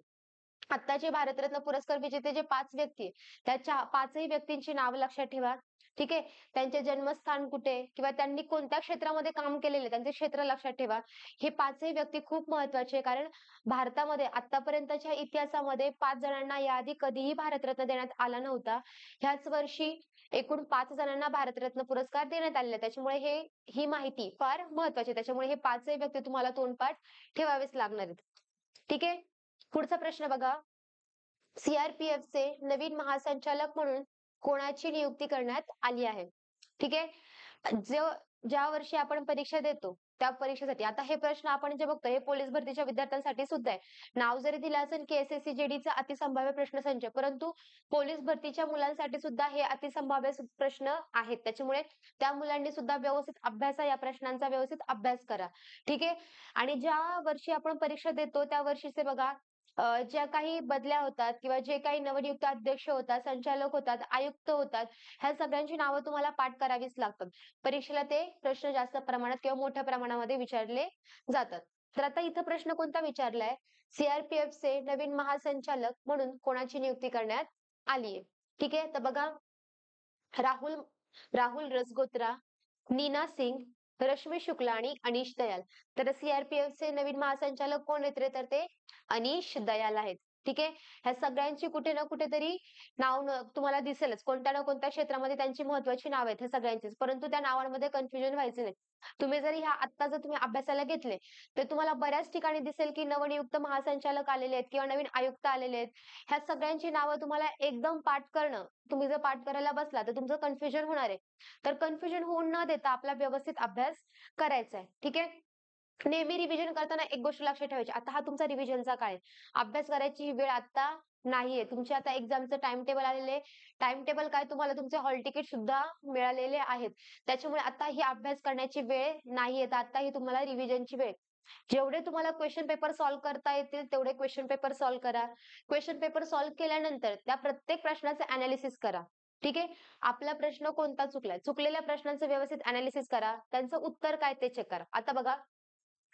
आत्ताचे भारतरत्न पुरस्कार विजेते जे 5 व्यक्ती आहे, त्या 5ही व्यक्तींची नावं लक्षात ठेवा. ठीक आहे. त्यांचे जन्मस्थान कुठे किंवा त्यांनी कोणत्या क्षेत्रामध्ये काम केलेले त्यांचे क्षेत्र लक्षात ठेवा. हे 5ही व्यक्ती खूप महत्त्वाचे आहे. कारण भारतामध्ये आत्तापर्यंतच्या इतिहासामध्ये 5 जणांना याआधी कधीही भारतरत्न देण्यात आला नव्हता. ह्याच वर्षी एकूण 5 जणांना भारतरत्न पुरस्कार देण्यात आलेला आहे. त्याच्यामुळे ही माहिती फार महत्त्वाची आहे. त्याच्यामुळे हे 5ही व्यक्ती तुम्हाला तोंडपाठ ठेवावेच लागणार आहेत. ठीक आहे. पुढचा प्रश्न बघा. सीआरपीएफचे नवीन महासंचालक म्हणून कोणाची नियुक्ती करण्यात आली आहे? ठीक आहे. ज्या वर्षी आपण परीक्षा देतो त्या परीक्षेसाठी आता हे प्रश्न आपण जे बघतोय हे पोलीस भरतीच्या विद्यार्थ्यांसाठी सुद्धा आहे. नाव जरी दिलं असेल की एसएससी-जीडीचा अतिसंभाव्य प्रश्नसंच, परंतु पोलीस भरतीच्या मुलांसाठी सुद्धा हे अतिसंभाव्य प्रश्न आहेत. त्याच्यामुळे त्या मुलांनी सुद्धा व्यवस्थित या प्रश्नांचा व्यवस्थित अभ्यास करा. ठीक आहे. आणि ज्या वर्षी आपण परीक्षा देतो त्या वर्षीचे बघा ज्या काही बदल्या होतात किंवा जे काही नवनियुक्त अध्यक्ष होतात, संचालक होतात, आयुक्त होतात, ह्या सगळ्यांची नावं तुम्हाला पाठ करावीच लागतात. परीक्षेला ते प्रश्न जास्त प्रमाणात किंवा मोठ्या प्रमाणामध्ये विचारले जातात. तर आता इथं प्रश्न कोणता विचारलाय? सीआरपीएफचे नवीन महासंचालक म्हणून कोणाची नियुक्ती करण्यात आली आहे? ठीक आहे. तर बघा राहुल राहुल रजगोत्रा, नीना सिंग, रश्मी शुक्ला आणि अनीश दयाल. तर सीआरपीएफचे नवीन महासंचालक कोण आहेत रे? तर ते अनीश दयाल आहेत. ठीक आहे. ह्या सगळ्यांची कुठे ना कुठेतरी तुम्हाला दिसेलच. कोणत्या ना कोणत्या क्षेत्रामध्ये त्यांची महत्त्वाची नाव आहेत ह्या सगळ्यांचीच. परंतु त्या नावांमध्ये कन्फ्युजन व्हायचं नाही. तुम्ही जरी जर तुम्ही अभ्यासाला घेतले, तर तुम्हाला बऱ्याच ठिकाणी दिसेल की नवनियुक्त महासंचालक आलेले आहेत किंवा नवीन आयुक्त आलेले आहेत. ह्या सगळ्यांची नावं तुम्हाला एकदम पाठ करणं, तुम्ही जर पाठ करायला बसला तर तुमचं कन्फ्युजन होणार आहे. तर कन्फ्युजन होऊन न देता आपला व्यवस्थित अभ्यास करायचा आहे. ठीक आहे. नेहमी रिव्हिजन करताना एक गोष्ट लक्षात ठेवायची. आता हा तुमचा रिव्हिजनचा काळ आहे. अभ्यास करायची ही वेळ आता नाहीये. तुमची आता एक्झामचं टाइम टेबल आलेलं आहे. टाइम टेबल काय तुम्हाला तुमचे हॉल तिकीट सुद्धा मिळालेले आहेत. त्याच्यामुळे आता ही अभ्यास करण्याची वेळ नाहीये. तर आता ही तुम्हाला रिव्हिजनची वेळ. जेवढे तुम्हाला क्वेश्चन पेपर सॉल्व्ह करता येतील तेवढे क्वेश्चन पेपर सॉल्व्ह करा. क्वेश्चन पेपर सॉल्व्ह केल्यानंतर त्या प्रत्येक प्रश्नाचे अनालिसिस करा. ठीक आहे. आपला प्रश्न कोणता चुकलाय? चुकलेल्या प्रश्नांचं व्यवस्थित अनालिसिस करा. त्यांचं उत्तर काय ते चेक करा. आता बघा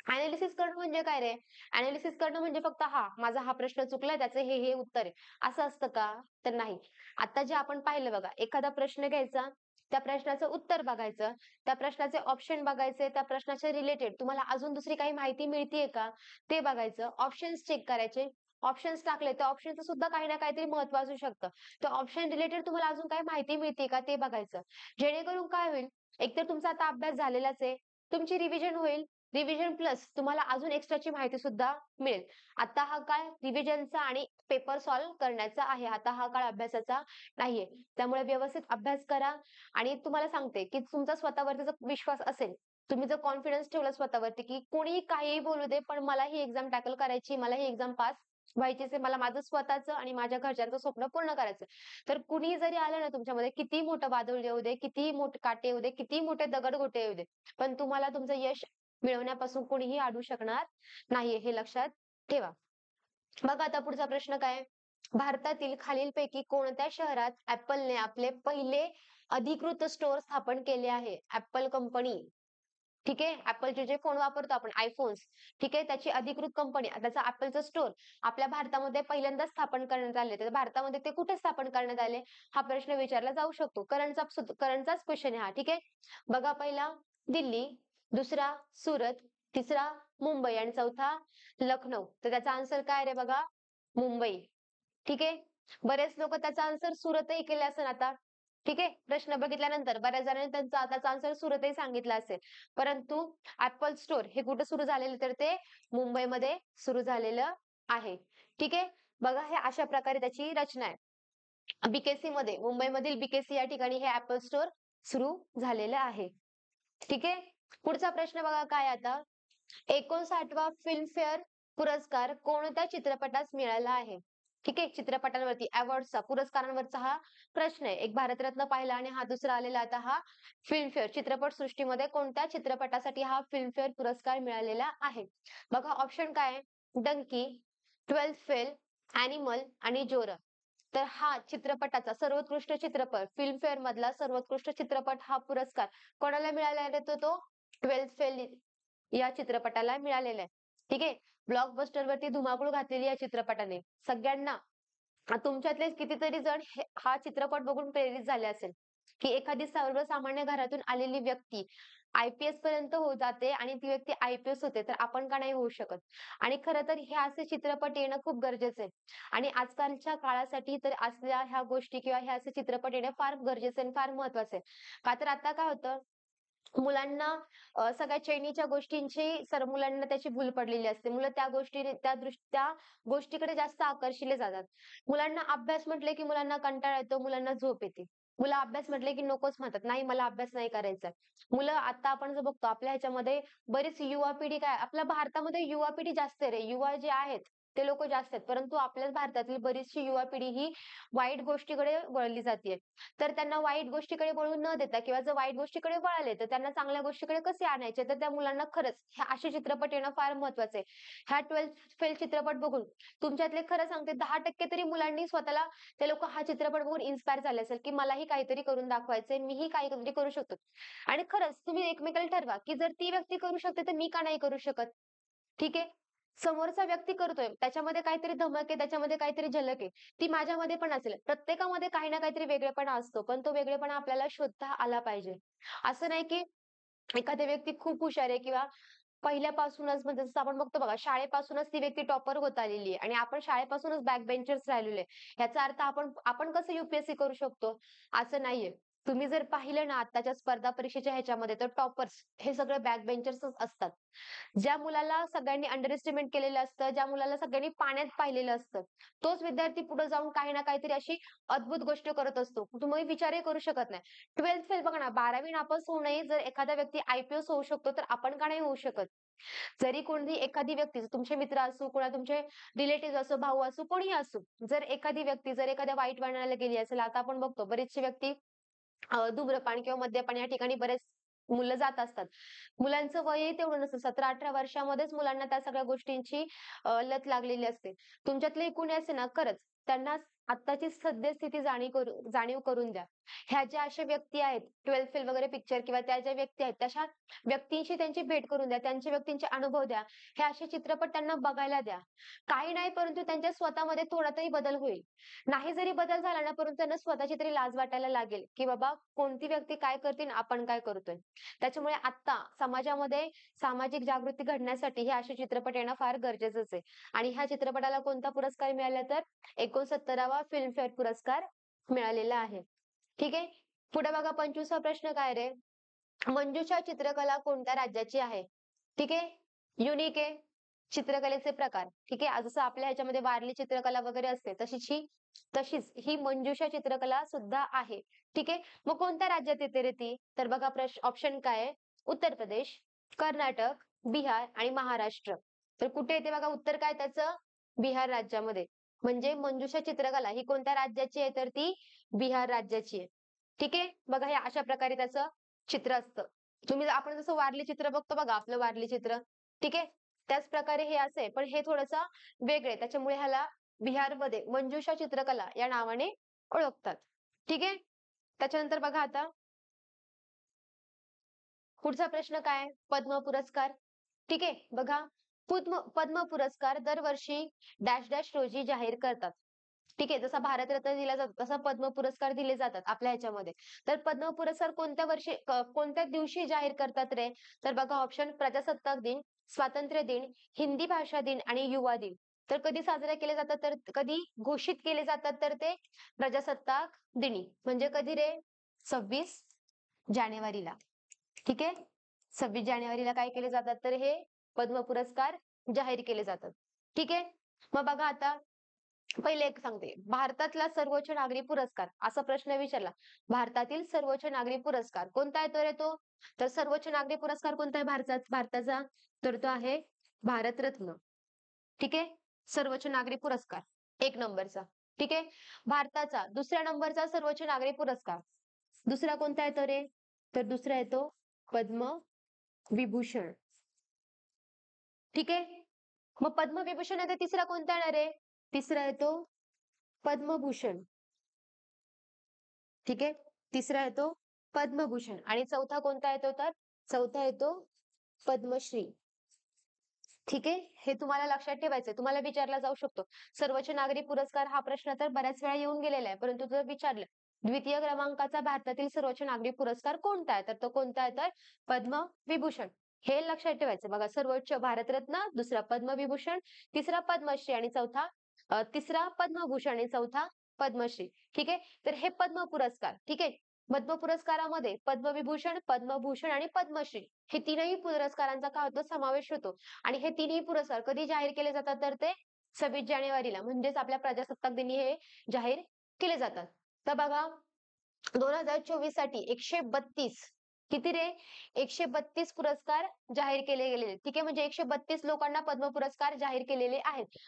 अनालिसिस करणं म्हणजे काय रे? अनालिसिस करणं म्हणजे फक्त माझा हा प्रश्न चुकलाय त्याचं हे उत्तर आहे. असं असतं का? तर नाही. आता जे आपण पाहिलं बघा, एखादा प्रश्न घ्यायचा, त्या प्रश्नाचं उत्तर बघायचं, त्या प्रश्नाचे ऑप्शन बघायचे, त्या प्रश्नाच्या रिलेटेड तुम्हाला अजून दुसरी काही माहिती मिळतीये का? ते बघायचं. ऑप्शन्स चेक करायचे. ऑप्शन्स टाकले तर ऑप्शनचं सुद्धा काही ना काहीतरी महत्त्व असू शकतं. तर ऑप्शन रिलेटेड तुम्हाला अजून काही माहिती मिळते का? ते बघायचं. जेणेकरून काय होईल, एकतर तुमचा आता अभ्यास झालेलाच आहे. तुमची रिव्हिजन होईल. रिव्हिजन प्लस तुम्हाला अजून एक्स्ट्राची माहिती सुद्धा मिळेल. आता हा काळ रिव्हिजनचा आणि पेपर सॉल्व्ह करण्याचा आहे. आता हा काळ अभ्यासाचा नाहीये. त्यामुळे व्यवस्थित अभ्यास करा आणि तुम्हाला सांगते, की तुमचा स्वतःवरती जर विश्वास असेल, तुम्ही जर कॉन्फिडन्स ठेवला स्वतःवरती, की कोणीही काहीही बोलू दे, पण मला ही एक्झाम टॅकल करायची, मला ही एक्झाम पास व्हायचीच आहे, मला माझं स्वतःचं आणि माझ्या घरच्यांचं स्वप्न पूर्ण करायचंय. तर कुणीही जरी आलं ना तुमच्यामध्ये, कितीही मोठं वादळ येऊ दे, कितीही मोठे काटे येऊ दे, कितीही मोठे दगडगोटे येऊ दे, पण तुम्हाला तुमचं यश मिळवण्यापासून कोणीही अडवू शकणार नाहीये, हे लक्षात ठेवा. बघा आता पुढचा प्रश्न काय आहे? भारतातील खालीलपैकी कोणत्या शहरात Appleने आपले पहिले अधिकृत स्टोअर स्थापन केले आहे? Apple कंपनी, ठीक आहे. Appleचे जे फोन वापरतो आपण iPhones, ठीक आहे. त्याची अधिकृत कंपनी, त्याचं Appleचं स्टोअर आपल्या भारतामध्ये पहिल्यांदा स्थापन करण्यात आले. तर भारतामध्ये ते कुठे स्थापन करण्यात आले? हा प्रश्न विचारला जाऊ शकतो. करंटचाच क्वेश्चन आहे हा, ठीक आहे. बघा पहिला दिल्ली, दुसरा सुरत, तिसरा मुंबई आणि चौथा लखनौ. तर त्याचा आन्सर काय रे बघा? मुंबई. ठीक आहे. बरेच लोक त्याचा आन्सर सुरतही केले असेल आता. ठीक आहे. प्रश्न बघितल्यानंतर बऱ्याच जणांनी त्याचा आन्सर सुरतही सांगितला असेल. परंतु Apple स्टोअर हे कुठे सुरू झालेलं तर ते मुंबईमध्ये सुरू झालेलं आहे. ठीक आहे. बघा हे अशा प्रकारे त्याची रचना आहे. बीकेसी मध्ये मुंबईमधील बीकेसी या ठिकाणी हे Apple स्टोअर सुरू झालेलं आहे. ठीक आहे. पुढचा प्रश्न बघा काय आता? 59वा फिल्मफेअर पुरस्कार कोणत्या चित्रपटास मिळाला आहे? ठीक आहे. चित्रपटांवरती अवॉर्ड्सचा पुरस्कारांवरचा हा प्रश्न आहे. एक भारतरत्न पाहिला आणि हा दुसरा आलेला आता हा फिल्मफेअर चित्रपट सृष्टीमध्ये कोणत्या चित्रपटासाठी हा फिल्मफेअर पुरस्कार मिळालेला आहे? बघा ऑप्शन काय आहे? डंकी, 12th फेल, ॲनिमल आणि जोर. तर हा चित्रपटाचा सर्वोत्कृष्ट चित्रपट फिल्मफेअर मधला सर्वोत्कृष्ट चित्रपट हा पुरस्कार कोणाला मिळाला आहे? तो 12th फेल या चित्रपटाला मिळालेला आहे. ठीक आहे. ब्लॉकबस्टर वरती धुमाकूळ घातलेली या चित्रपटाने. सगळ्यांना तुमच्यातले कितीतरी जण हा चित्रपट बघून प्रेरित झाले असेल, की एखादी सर्वसामान्य घरातून आलेली व्यक्ती आय-पी-एस पर्यंत हो जाते आणि ती व्यक्ती आय-पी-एस होते, तर आपण का नाही होऊ शकत? आणि खरं तर हे असे चित्रपट येणं खूप गरजेचं आहे. आणि आजकालच्या काळासाठी तर असल्या ह्या गोष्टी किंवा हे असे चित्रपट येणं फार गरजेचं आहे आणि फार महत्वाचं आहे. का तर आता काय होतं, मुलांना सगळ्या चैनीच्या गोष्टींची मुलांना त्याची भूल पडलेली असते. मुलं त्या गोष्टीकडे जास्त आकर्षिले जातात. मुलांना अभ्यास म्हटले की मुलांना कंटाळा येतो, मुलांना झोप येते. मुलं अभ्यास म्हटले की नकोच म्हणतात. नाही मला अभ्यास नाही करायचा. मुलं आता आपण जर बघतो आपल्या ह्याच्यामध्ये बरीच युवा पिढी काय आपल्या भारतामध्ये युवा पिढी जास्त आहे रे. युवा जे आहेत ते लोकं जास्त आहेत. परंतु आपल्याच भारतातील बरीचशी युवा पिढी ही वाईट गोष्टीकडे वळली जातीये. तर त्यांना वाईट गोष्टीकडे वळू न देता किंवा जर वाईट गोष्टीकडे वळाले, तर त्यांना चांगल्या गोष्टीकडे कसे आणायचे? तर त्या मुलांना खरंच हे असे चित्रपट येणं फार महत्वाचं आहे. हा 12th फेल चित्रपट बघून तुमच्यातले खरं सांगते 10% तरी मुलांनी स्वतःला ते लोकं हा चित्रपट बघून इन्स्पायर झाले असेल, की मलाही काहीतरी करून दाखवायचंय, मीही काहीतरी करू शकतो. आणि खरंच तुम्ही एकमेकाला ठरवा, की जर ती व्यक्ती करू शकते, तर मी का नाही करू शकत? ठीक आहे. समोरचा व्यक्ती करतोय, त्याच्यामध्ये काहीतरी धमक आहे, त्याच्यामध्ये काहीतरी झलक आहे. ती माझ्यामध्ये पण असेल. प्रत्येकामध्ये काही ना काहीतरी वेगळेपणा असतो, पण तो वेगळेपणा आपल्याला शोधता आला पाहिजे. असं नाही की एखादी व्यक्ती खूप हुशार आहे किंवा पहिल्यापासूनच म्हणजे जसं आपण बघतो बघा, शाळेपासूनच ती व्यक्ती टॉपर होत आलेली आहे आणि आपण शाळेपासूनच बॅक बेंचर्स राहिलेलो आहे. ह्याचा अर्थ आपण आपण कसं यू करू शकतो? असं नाहीये. तुम्ही जर पाहिलं ना आत्ताच्या स्पर्धा परीक्षेच्या ह्याच्यामध्ये, तर टॉपर्स हे सगळे बॅक बेंचर्सच असतात. ज्या मुलाला सगळ्यांनी अंडर एस्टिमेट केलेलं असतं, ज्या मुलाला सगळ्यांनी पाण्यात पाहिलेलं असतं, तोच विद्यार्थी पुढे जाऊन काही ना काहीतरी अशी अद्भुत गोष्ट करत असतो. तुम्ही विचारही करू शकत नाही. 12th फेल बघा ना, 12वी नापास होऊनही जर एखादा व्यक्ती आय-पी-एस होऊ शकतो, तर आपण का नाही होऊ शकत? जरी कोणती एखादी व्यक्ती तुमचे मित्र असो, कोणा तुमचे रिलेटिव्ह असो, भाऊ असो, कोणीही असो, जर एखादी व्यक्ती जर एखाद्या वाईट वळणाला गेली असेल, आता आपण बघतो बरीचशी व्यक्ती धूम्रपान किंवा मद्यपान या ठिकाणी बरेच मुलं जात असतात. मुलांचं वयही तेवढं नसतं. 17-18 वर्षामध्येच मुलांना त्या सगळ्या गोष्टींची लत लागलेली असते. तुमच्यातले कोणी असेल ना खरंच त्यांना आत्ताची सद्यस्थिती जाणीव करून द्या. ह्या ज्या अशा व्यक्ती आहेत 12th फेल वगैरे पिक्चर किंवा त्या ज्या व्यक्ती आहेत तशा व्यक्तींशी त्यांची भेट करून द्या. त्यांच्या व्यक्तींचे अनुभव द्या. हे असे चित्रपट त्यांना बघायला द्या. काही नाही परंतु त्यांच्या स्वतःमध्ये थोडा तरी बदल होईल. नाही जरी बदल झाला ना, परंतु त्यांना स्वतःची तरी लाज वाटायला लागेल, की बाबा कोणती व्यक्ती काय करते आणि आपण काय करतोय. त्याच्यामुळे आत्ता समाजामध्ये सामाजिक जागृती घडण्यासाठी हे असे चित्रपट येणं फार गरजेचंच आहे. आणि ह्या चित्रपटाला कोणता पुरस्कार मिळाला तर 69वा फिल्मफेअर पुरस्कार मिळालेला आहे. ठीक आहे. पुढे बघा 25वा प्रश्न काय रे? मंजुषा चित्रकला कोणत्या राज्याची आहे? ठीक आहे. युनिक आहे. चित्रकलेचे प्रकार. ठीक आहे. जसं आपल्या ह्याच्यामध्ये वारली चित्रकला वगैरे असते, तशीच ही मंजुषा चित्रकला सुद्धा आहे. ठीक आहे. मग कोणत्या राज्यात येते रे ती? तर बघा ऑप्शन काय आहे? उत्तर प्रदेश, कर्नाटक, बिहार आणि महाराष्ट्र. तर कुठे येते बघा उत्तर काय त्याचं? बिहार राज्यामध्ये. म्हणजे मंजुषा चित्रकला ही कोणत्या राज्याची आहे? तर ती बिहार राज्याची आहे. ठीक आहे, बघा हे अशा प्रकारे त्याचं चित्र असतं. आपण जसं वारली चित्र बघतो बघा, आपलं वारली चित्र, ठीक आहे, त्याच प्रकारे हे असे, पण हे थोडंसं वेगळे, त्याच्यामुळे ह्याला बिहारमध्ये मंजुषा चित्रकला या नावाने ओळखतात. ठीक आहे, त्याच्यानंतर बघा आता पुढचा प्रश्न काय? पद्म पुरस्कार. ठीक आहे, बघा पद्म पुरस्कार दरवर्षी डॅश डॅश रोजी जाहीर करतात. ठीक आहे, जसा भारतरत्न दिला जातो तसा पद्म पुरस्कार दिले जातात आपल्या ह्याच्यामध्ये. तर पद्म पुरस्कार कोणत्या वर्षी कोणत्या दिवशी जाहीर करतात रे? तर बघा ऑप्शन प्रजासत्ताक दिन, स्वातंत्र्य दिन, हिंदी भाषा दिन आणि युवा दिन. तर कधी साजरे केले जातात? तर कधी घोषित केले जातात? तर ते प्रजासत्ताक दिनी. म्हणजे कधी रे? 26 जानेवारीला. ठीक आहे, 26 जानेवारीला काय केले जातात? तर हे पद्म पुरस्कार जाहीर केले जातात. ठीक आहे, मग बघा आता पहिले एक सांगते, भारतातला सर्वोच्च नागरी पुरस्कार असा प्रश्न विचारला. भारतातील सर्वोच्च नागरी पुरस्कार कोणता आहे? तर तो तर सर्वोच्च नागरी पुरस्कार कोणता आहे भारताचा? तर तो आहे भारतरत्न. ठीक आहे, सर्वोच्च नागरी पुरस्कार 1 नंबरचा. ठीक आहे, भारताचा दुसऱ्या नंबरचा सर्वोच्च नागरी पुरस्कार दुसरा कोणता आहे? तर दुसरा येतो पद्मविभूषण. ठीक आहे, मग पद्मविभूषण आहे, तिसरा कोणता येणार आहे? तिसरा येतो पद्मभूषण. ठीक आहे, तिसरा येतो पद्मभूषण आणि चौथा कोणता येतो? तर चौथा येतो पद्मश्री. ठीक आहे, हे तुम्हाला लक्षात ठेवायचंय, तुम्हाला विचारला जाऊ शकतो. सर्वोच्च नागरी पुरस्कार हा प्रश्न तर बऱ्याच वेळा येऊन गेलेला आहे, परंतु जर विचारलं द्वितीय क्रमांकाचा भारतातील सर्वोच्च नागरी पुरस्कार कोणता आहे? तर तो कोणता आहे? तर पद्मविभूषण. हे लक्षात ठेवायचं बघा, सर्वोच्च भारतरत्न, दुसरा पद्मविभूषण, तिसरा पद्मश्री आणि तिसरा पद्मभूषण आणि चौथा पद्मश्री. ठीक आहे, तर हे पद्म पुरस्कार, ठीक आहे, पद्म पुरस्कारामध्ये पद्मविभूषण, पद्मभूषण आणि पद्मश्री हे तीनही पुरस्कारांचा काय होतो? समावेश होतो. आणि हे तिन्ही पुरस्कार कधी जाहीर केले जातात? तर ते 26 जानेवारीला म्हणजेच आपल्या प्रजासत्ताक दिनी हे जाहीर केले जातात. तर बघा 2024 साठी 132 किती रे? 132 पुरस्कार जाहीर केले गेलेले. ठीक आहे, म्हणजे 132 लोकांना पद्म पुरस्कार जाहीर केलेले आहेत.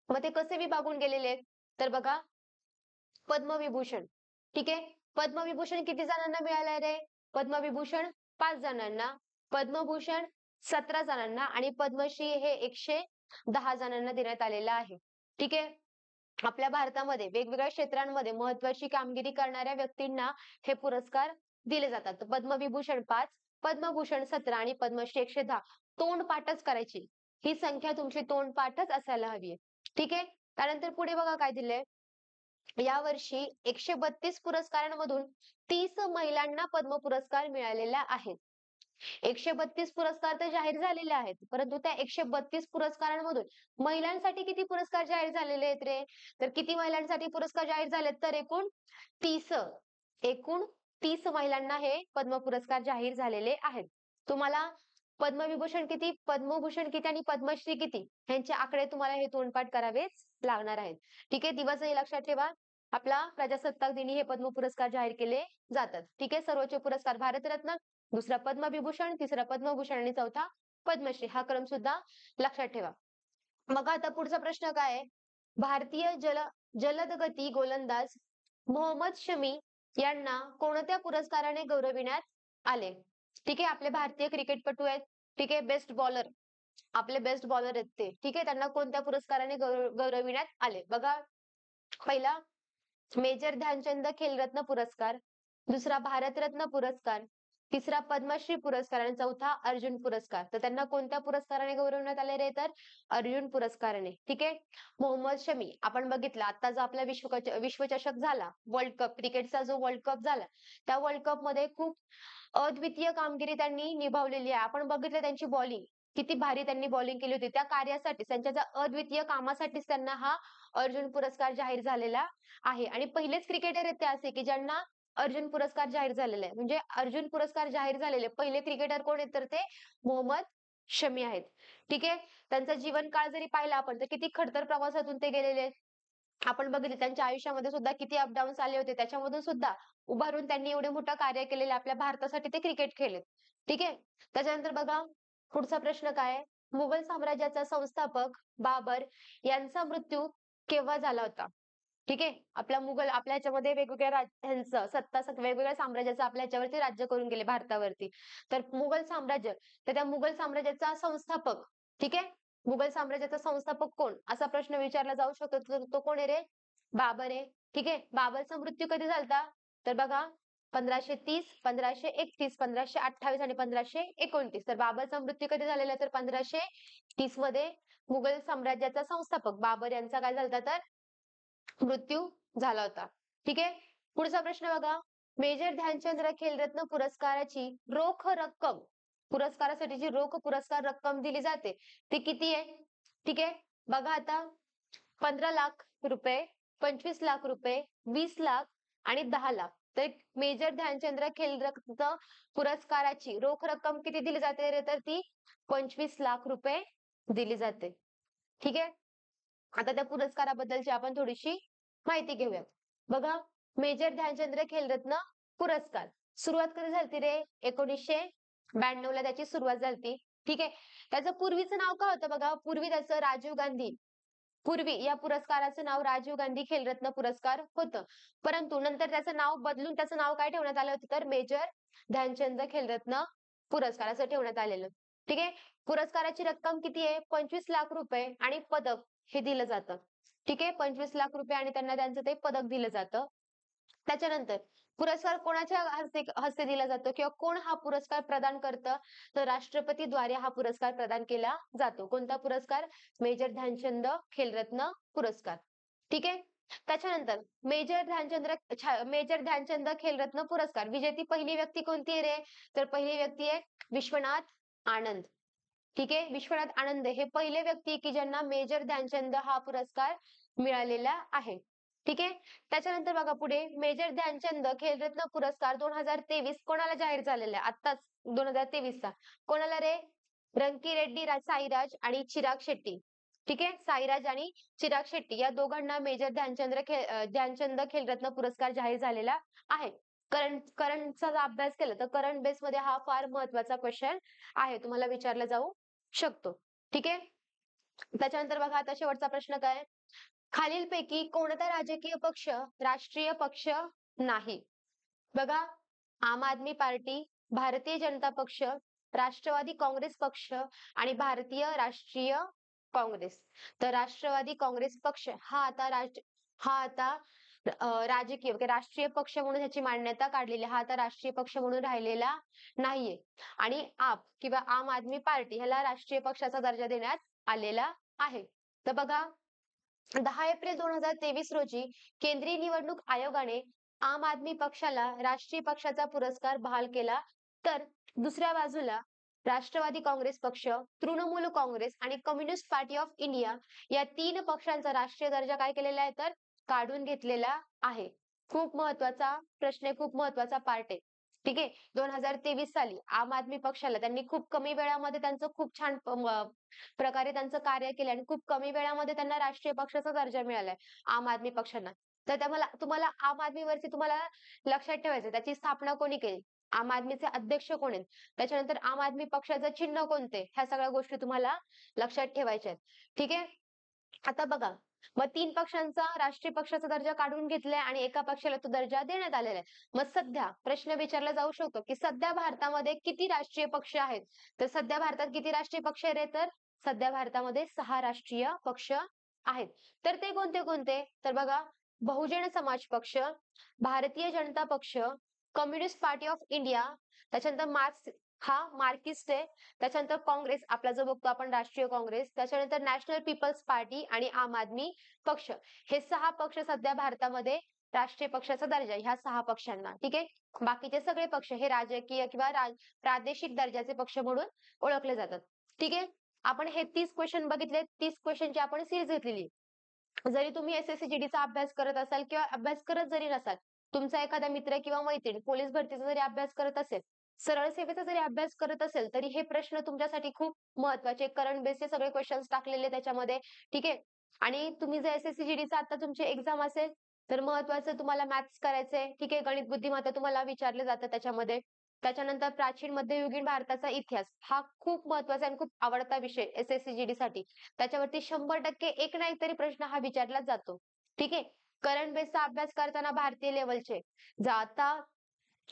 मग ते कसे विभागून गेलेले आहेत? तर बघा पद्मविभूषण. ठीक आहे, पद्मविभूषण किती जणांना मिळालंय रे? पद्मविभूषण 5 जणांना, पद्मभूषण 17 जणांना आणि पद्मश्री हे 110 जणांना देण्यात आलेलं आहे. ठीक आहे, आपल्या भारतामध्ये वेगवेगळ्या क्षेत्रांमध्ये महत्वाची कामगिरी करणाऱ्या व्यक्तींना हे पुरस्कार दिले जातात. पद्मविभूषण 5, पद्मभूषण 17 आणि पद्मश्री 110. तोंडपाठच करायची. ही संख्या तुमची तोंडपाठच असायला हवी आहे. ठीक आहे, त्यानंतर पुढे बघा काय दिलंय. यावर्षी 132 पुरस्कारांमधून 30 महिलांना पद्म पुरस्कार मिळालेला आहे. 132 पुरस्कार तर जाहीर झालेले आहेत, परंतु त्या 132 पुरस्कारांमधून महिलांसाठी किती पुरस्कार जाहीर झालेले आहेत रे? तर किती महिलांसाठी पुरस्कार जाहीर झालेत? तर तीस एकूण 30 महिलांना हे पद्म पुरस्कार जाहीर झालेले आहेत. तुम्हाला पद्मविभूषण किती, पद्मभूषण किती आणि पद्मश्री किती ह्यांचे आकडे तुम्हाला हे तोंडपाठ करावेच लागणार आहेत. ठीक आहे, दिवसही लक्षात ठेवा. आपला प्रजासत्ताक दिनी हे पद्म पुरस्कार जाहीर केले जातात. ठीक आहे, सर्वोच्च पुरस्कार भारतरत्न, दुसरा पद्मविभूषण, तिसरा पद्मभूषण आणि चौथा पद्मश्री. हा क्रम सुद्धा लक्षात ठेवा. मग आता पुढचा प्रश्न काय आहे? भारतीय जलद गती गोलंदाज मोहम्मद शमी यांना कोणत्या पुरस्काराने गौरविण्यात आले? ठीक आहे, आपले भारतीय क्रिकेटपटू आहेत. ठीक आहे, बेस्ट बॉलर, आपले बेस्ट बॉलर आहेत ते. ठीक आहे, त्यांना कोणत्या पुरस्काराने गौरविण्यात आले? बघा, पहिला मेजर ध्यानचंद खेलरत्न पुरस्कार, दुसरा भारतरत्न पुरस्कार, तिसरा पद्मश्री पुरस्कार आणि चौथा अर्जुन पुरस्कार. तर त्यांना कोणत्या पुरस्काराने गौरवण्यात आले रे? तर अर्जुन पुरस्काराने. ठीक आहे, मोहम्मद शमी आपण बघितलं आता जो आपला विश्वचषक झाला, वर्ल्ड कप क्रिकेटचा जो वर्ल्ड कप झाला, त्या वर्ल्ड कप मध्ये खूप अद्वितीय कामगिरी त्यांनी निभावलेली आहे. आपण बघितलं त्यांची बॉलिंग किती भारी त्यांनी बॉलिंग केली होती. त्या कार्यासाठी त्यांच्या त्या अद्वितीय कामासाठीच त्यांना हा अर्जुन पुरस्कार जाहीर झालेला आहे. आणि पहिलेच क्रिकेटर आहेत ते असे की ज्यांना अर्जुन पुरस्कार जाहीर झालेला आहे. म्हणजे अर्जुन पुरस्कार जाहीर झालेले पहिले क्रिकेटर कोण आहेत? तर ते मोहम्मद शमी आहेत. ठीक आहे, त्यांचा जीवनकाळ जरी पाहिला आपण तर किती खडतर प्रवासातून ते गेलेले आहेत. आपण बघितले त्यांच्या आयुष्यामध्ये सुद्धा किती अपडाऊन्स आले होते. त्याच्यामधून सुद्धा उभारून त्यांनी एवढे मोठं कार्य केलेलं आपल्या भारतासाठी ते क्रिकेट खेळलेत. ठीक आहे. त्याच्यानंतर बघा पुढचा प्रश्न काय आहे? मुघल साम्राज्याचा संस्थापक बाबर यांचा मृत्यू केव्हा झाला होता? ठीक आहे. आपल्या ह्याच्यामध्ये वेगवेगळ्या ह्यांचं वेगवेगळ्या साम्राज्याचं आपल्या ह्याच्यावरती राज्य करून गेले भारतावरती. तर मुघल साम्राज्य, तर त्या मुघल साम्राज्याचा संस्थापक, ठीक आहे. मुघल साम्राज्याचा संस्थापक कोण? असा प्रश्न विचारला जाऊ शकतो. तर तो कोण आहे रे? बाबर आहे. ठीक आहे. बाबरचा मृत्यू कधी झालता? तर बघा 1530, 1531, 1528 आणि 1529. तर बाबरचा मृत्यू कधी झालेला? तर 1530 मध्ये मुघल साम्राज्याचा संस्थापक बाबर यांचा काय झालता? तर मृत्यू झाला होता. ठीक आहे. पुढचा प्रश्न बघा. मेजर ध्यानचंद्र खेलरत्न पुरस्काराची रोख रक्कम, पुरस्कारासाठी जी रोख पुरस्कार रक्कम दिली जाते ती किती आहे? ठीक आहे. बघा आता 15 लाख रुपये, 25 लाख रुपये, 20 लाख आणि 10 लाख. तर मेजर ध्यानचंद्र खेलरत्न पुरस्काराची रोख रक्कम किती दिली जाते रे? तर ती 25 लाख रुपये दिली जाते. ठीक आहे. आता त्या पुरस्काराबद्दलची आपण थोडीशी माहिती घेऊयात. बघा मेजर ध्यानचंद्र खेलरत्न पुरस्कार सुरुवात कधी झाली रे? 1992 ला त्याची सुरुवात झाली. ठीक आहे. त्याचं पूर्वीचं नाव काय होतं बघा? पूर्वी त्याचं राजीव गांधी, पूर्वी या पुरस्काराचं नाव राजीव गांधी खेलरत्न पुरस्कार होतं. परंतु नंतर त्याचं नाव बदलून त्याचं नाव काय ठेवण्यात आलं होतं? तर मेजर ध्यानचंद खेलरत्न पुरस्कार असं ठेवण्यात आलेलं. ठीक आहे. पुरस्काराची रक्कम किती आहे? 25 लाख रुपये आणि पदक हे दिलं जातं. ठीक आहे. 25 लाख रुपये आणि त्यांना त्यांचं ते पदक दिलं जातं. त्याच्यानंतर पुरस्कार कोणाच्या हस्ते दिला जातो किंवा कोण हा पुरस्कार प्रदान करतं? तर राष्ट्रपतीद्वारे हा पुरस्कार प्रदान केला जातो. कोणता पुरस्कार? मेजर ध्यानचंद खेलरत्न पुरस्कार. ठीक आहे. त्याच्यानंतर मेजर ध्यानचंद खेलरत्न पुरस्कार विजेती पहिली व्यक्ती कोणती आहे रे? तर पहिली व्यक्ती आहे विश्वनाथ आनंद. ठीक आहे. विश्वनाथ आनंद हे पहिले व्यक्ती की ज्यांना मेजर ध्यानचंद हा पुरस्कार मिळालेला आहे. ठीक आहे. त्याच्यानंतर बघा पुढे मेजर ध्यानचंद खेलरत्न पुरस्कार 2023 कोणाला जाहीर झालेला आहे? आत्ताच 2023 चा. कोणाला रे? रंकी रेड्डी, साईराज आणि चिराग शेट्टी. ठीक आहे. साईराज आणि चिराग शेट्टी या दोघांना मेजर ध्यानचंद खेलरत्न पुरस्कार जाहीर झालेला आहे. करंटचा जर अभ्यास केला तर करंट बेस मध्ये हा फार महत्वाचा क्वेश्चन आहे. तुम्हाला विचारला जाऊ शकतो. ठीक आहे. त्याच्यानंतर बघा आता शेवटचा प्रश्न काय? खालीलपैकी कोणता राजकीय पक्ष राष्ट्रीय पक्ष नाही? बघा आम आदमी पार्टी, भारतीय जनता पक्ष, राष्ट्रवादी काँग्रेस पक्ष आणि भारतीय राष्ट्रीय काँग्रेस. तर राष्ट्रवादी काँग्रेस पक्ष हा आता राजकीय राष्ट्रीय पक्ष म्हणून ह्याची मान्यता काढलेली, हा आता राष्ट्रीय पक्ष म्हणून राहिलेला नाहीये. आणि आप किंवा आम आदमी पार्टी ह्याला राष्ट्रीय पक्षाचा दर्जा देण्यात आलेला आहे. तर बघा 10 एप्रिल 2023 रोजी केंद्रीय निवडणूक आयोगाने आम आदमी पक्षाला राष्ट्रीय पक्षाचा पुरस्कार बहाल केला. तर दुसऱ्या बाजूला राष्ट्रवादी काँग्रेस पक्ष, तृणमूल काँग्रेस आणि कम्युनिस्ट पार्टी ऑफ इंडिया या 3 पक्षांचा राष्ट्रीय दर्जा काय केलेला आहे? तर काढून घेतलेला आहे. खूप महत्वाचा प्रश्न आहे, खूप महत्वाचा पार्ट आहे. ठीक आहे. 2023 साली आम आदमी पक्षाला त्यांनी खूप कमी वेळामध्ये त्यांचं खूप छान प्रकारे त्यांचं कार्य केलं आणि खूप कमी वेळामध्ये त्यांना राष्ट्रीय पक्षाचा दर्जा मिळालाय आम आदमी पक्षांना. तर तुम्हाला आम आदमीवरती तुम्हाला लक्षात ठेवायचं त्याची स्थापना कोणी केली? आम आदमीचे अध्यक्ष कोण आहेत? त्याच्यानंतर आम आदमी पक्षाचं चिन्ह कोणते? ह्या सगळ्या गोष्टी तुम्हाला लक्षात ठेवायच्या आहेत. ठीक आहे. आता बघा मग 3 पक्षांचा राष्ट्रीय पक्षाचा दर्जा काढून घेतलाय आणि एका पक्षाला तो दर्जा देण्यात आलेला आहे. मग सध्या प्रश्न विचारला जाऊ शकतो की सध्या भारतामध्ये किती राष्ट्रीय पक्ष आहेत? तर सध्या भारतात किती राष्ट्रीय पक्ष आहेत? तर सध्या भारतामध्ये 6 राष्ट्रीय पक्ष आहेत. तर ते कोणते कोणते? तर बघा बहुजन समाज पक्ष, भारतीय जनता पक्ष, कम्युनिस्ट पार्टी ऑफ इंडिया, त्याच्यानंतर मार्क्सिस्ट आहे, त्याच्यानंतर काँग्रेस आपला जो बघतो आपण राष्ट्रीय काँग्रेस, त्याच्यानंतर नॅशनल पीपल्स पार्टी आणि आम आदमी पक्ष. हे 6 पक्ष सध्या भारतामध्ये राष्ट्रीय पक्षाचा दर्जा ह्या 6 पक्षांना. ठीक आहे. बाकीचे सगळे पक्ष हे राजकीय किंवा प्रादेशिक दर्जाचे पक्ष म्हणून ओळखले जातात. ठीक आहे. आपण हे 30 क्वेश्चन बघितले. 30 क्वेश्चनची आपण सिरीज घेतलेली. जरी तुम्ही SSC चा अभ्यास करत असाल किंवा अभ्यास करत जरी नसाल, तुमचा एखादा मित्र किंवा मैत्रीण पोलीस भरतीचा जरी अभ्यास करत असेल, सरळ सेवेचा जरी अभ्यास करत असेल, तरी हे प्रश्न तुमच्यासाठी खूप महत्वाचे करंट बेसचे सगळे क्वेश्चन्स टाकलेले त्याच्यामध्ये. ठीक आहे. आणि तुम्ही जर SSC-GDचा आता तुमची एक्झाम असेल, तर महत्त्वाचं तुम्हाला मॅथ्स करायचंय. ठीक आहे. गणित बुद्धिमत्ता तुम्हाला विचारलं जातं त्याच्यामध्ये. त्याच्यानंतर प्राचीन मध्ययुगीन भारताचा इतिहास हा खूप महत्त्वाचा आणि खूप आवडता विषय SSC-GDसाठी. त्याच्यावरती 100% एक ना एक तरी प्रश्न हा विचारलाच जातो. ठीक आहे. करंट बेसचा अभ्यास करताना भारतीय लेव्हलचे आता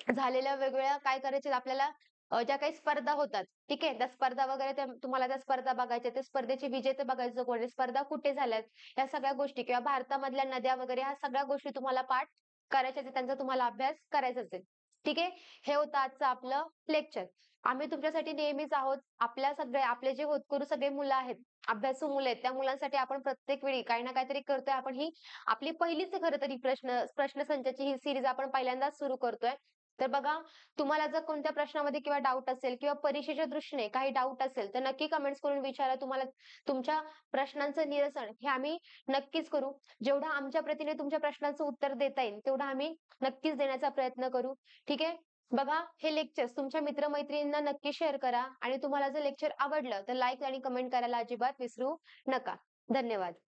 झालेल्या वेगवेगळ्या काय करायचे आपल्याला ज्या काही स्पर्धा होतात, ठीक आहे. त्या स्पर्धा वगैरे त्या तुम्हाला त्या स्पर्धा बघायच्या, त्या स्पर्धेचे विजेते बघायचं कोण आहे, स्पर्धा कुठे झाल्यात, या सगळ्या गोष्टी किंवा भारतामधल्या नद्या वगैरे ह्या सगळ्या गोष्टी तुम्हाला पाठ करायच्याच आहे. त्यांचा तुम्हाला अभ्यास करायचाच आहे. ठीक आहे. हे होतं आजचं आपलं लेक्चर. आम्ही तुमच्यासाठी नेहमीच आहोत. आपले जे होतकरू सगळे मुलं आहेत, अभ्यासू मुलं आहेत, त्या मुलांसाठी आपण प्रत्येक वेळी काही ना काहीतरी करतोय. आपण ही आपली पहिलीच खरं तरी प्रश्नसंचाची ही सीरीज आपण पहिल्यांदाच सुरू करतोय. तर बघा, तुम्हाला जर कोणत्या प्रश्नामध्ये किंवा डाऊट असेल किंवा परीक्षेच्या दृष्टीने काही डाऊट असेल, तर नक्की कमेंट्स करून विचारा. तुम्हाला तुमच्या प्रश्नांचं निरसन हे आम्ही नक्कीच करू. जेवढं आमच्या प्रतीने तुमच्या प्रश्नांचं उत्तर देता येईल, तेवढं आम्ही नक्कीच देण्याचा प्रयत्न करू. ठीक आहे? बघा, हे लेक्चर्स तुमच्या मित्र-मैत्रिणींना नक्की शेअर करा आणि तुम्हाला जर लेक्चर आवडलं, तर लाईक आणि कमेंट करायला अजिबात विसरू नका. धन्यवाद.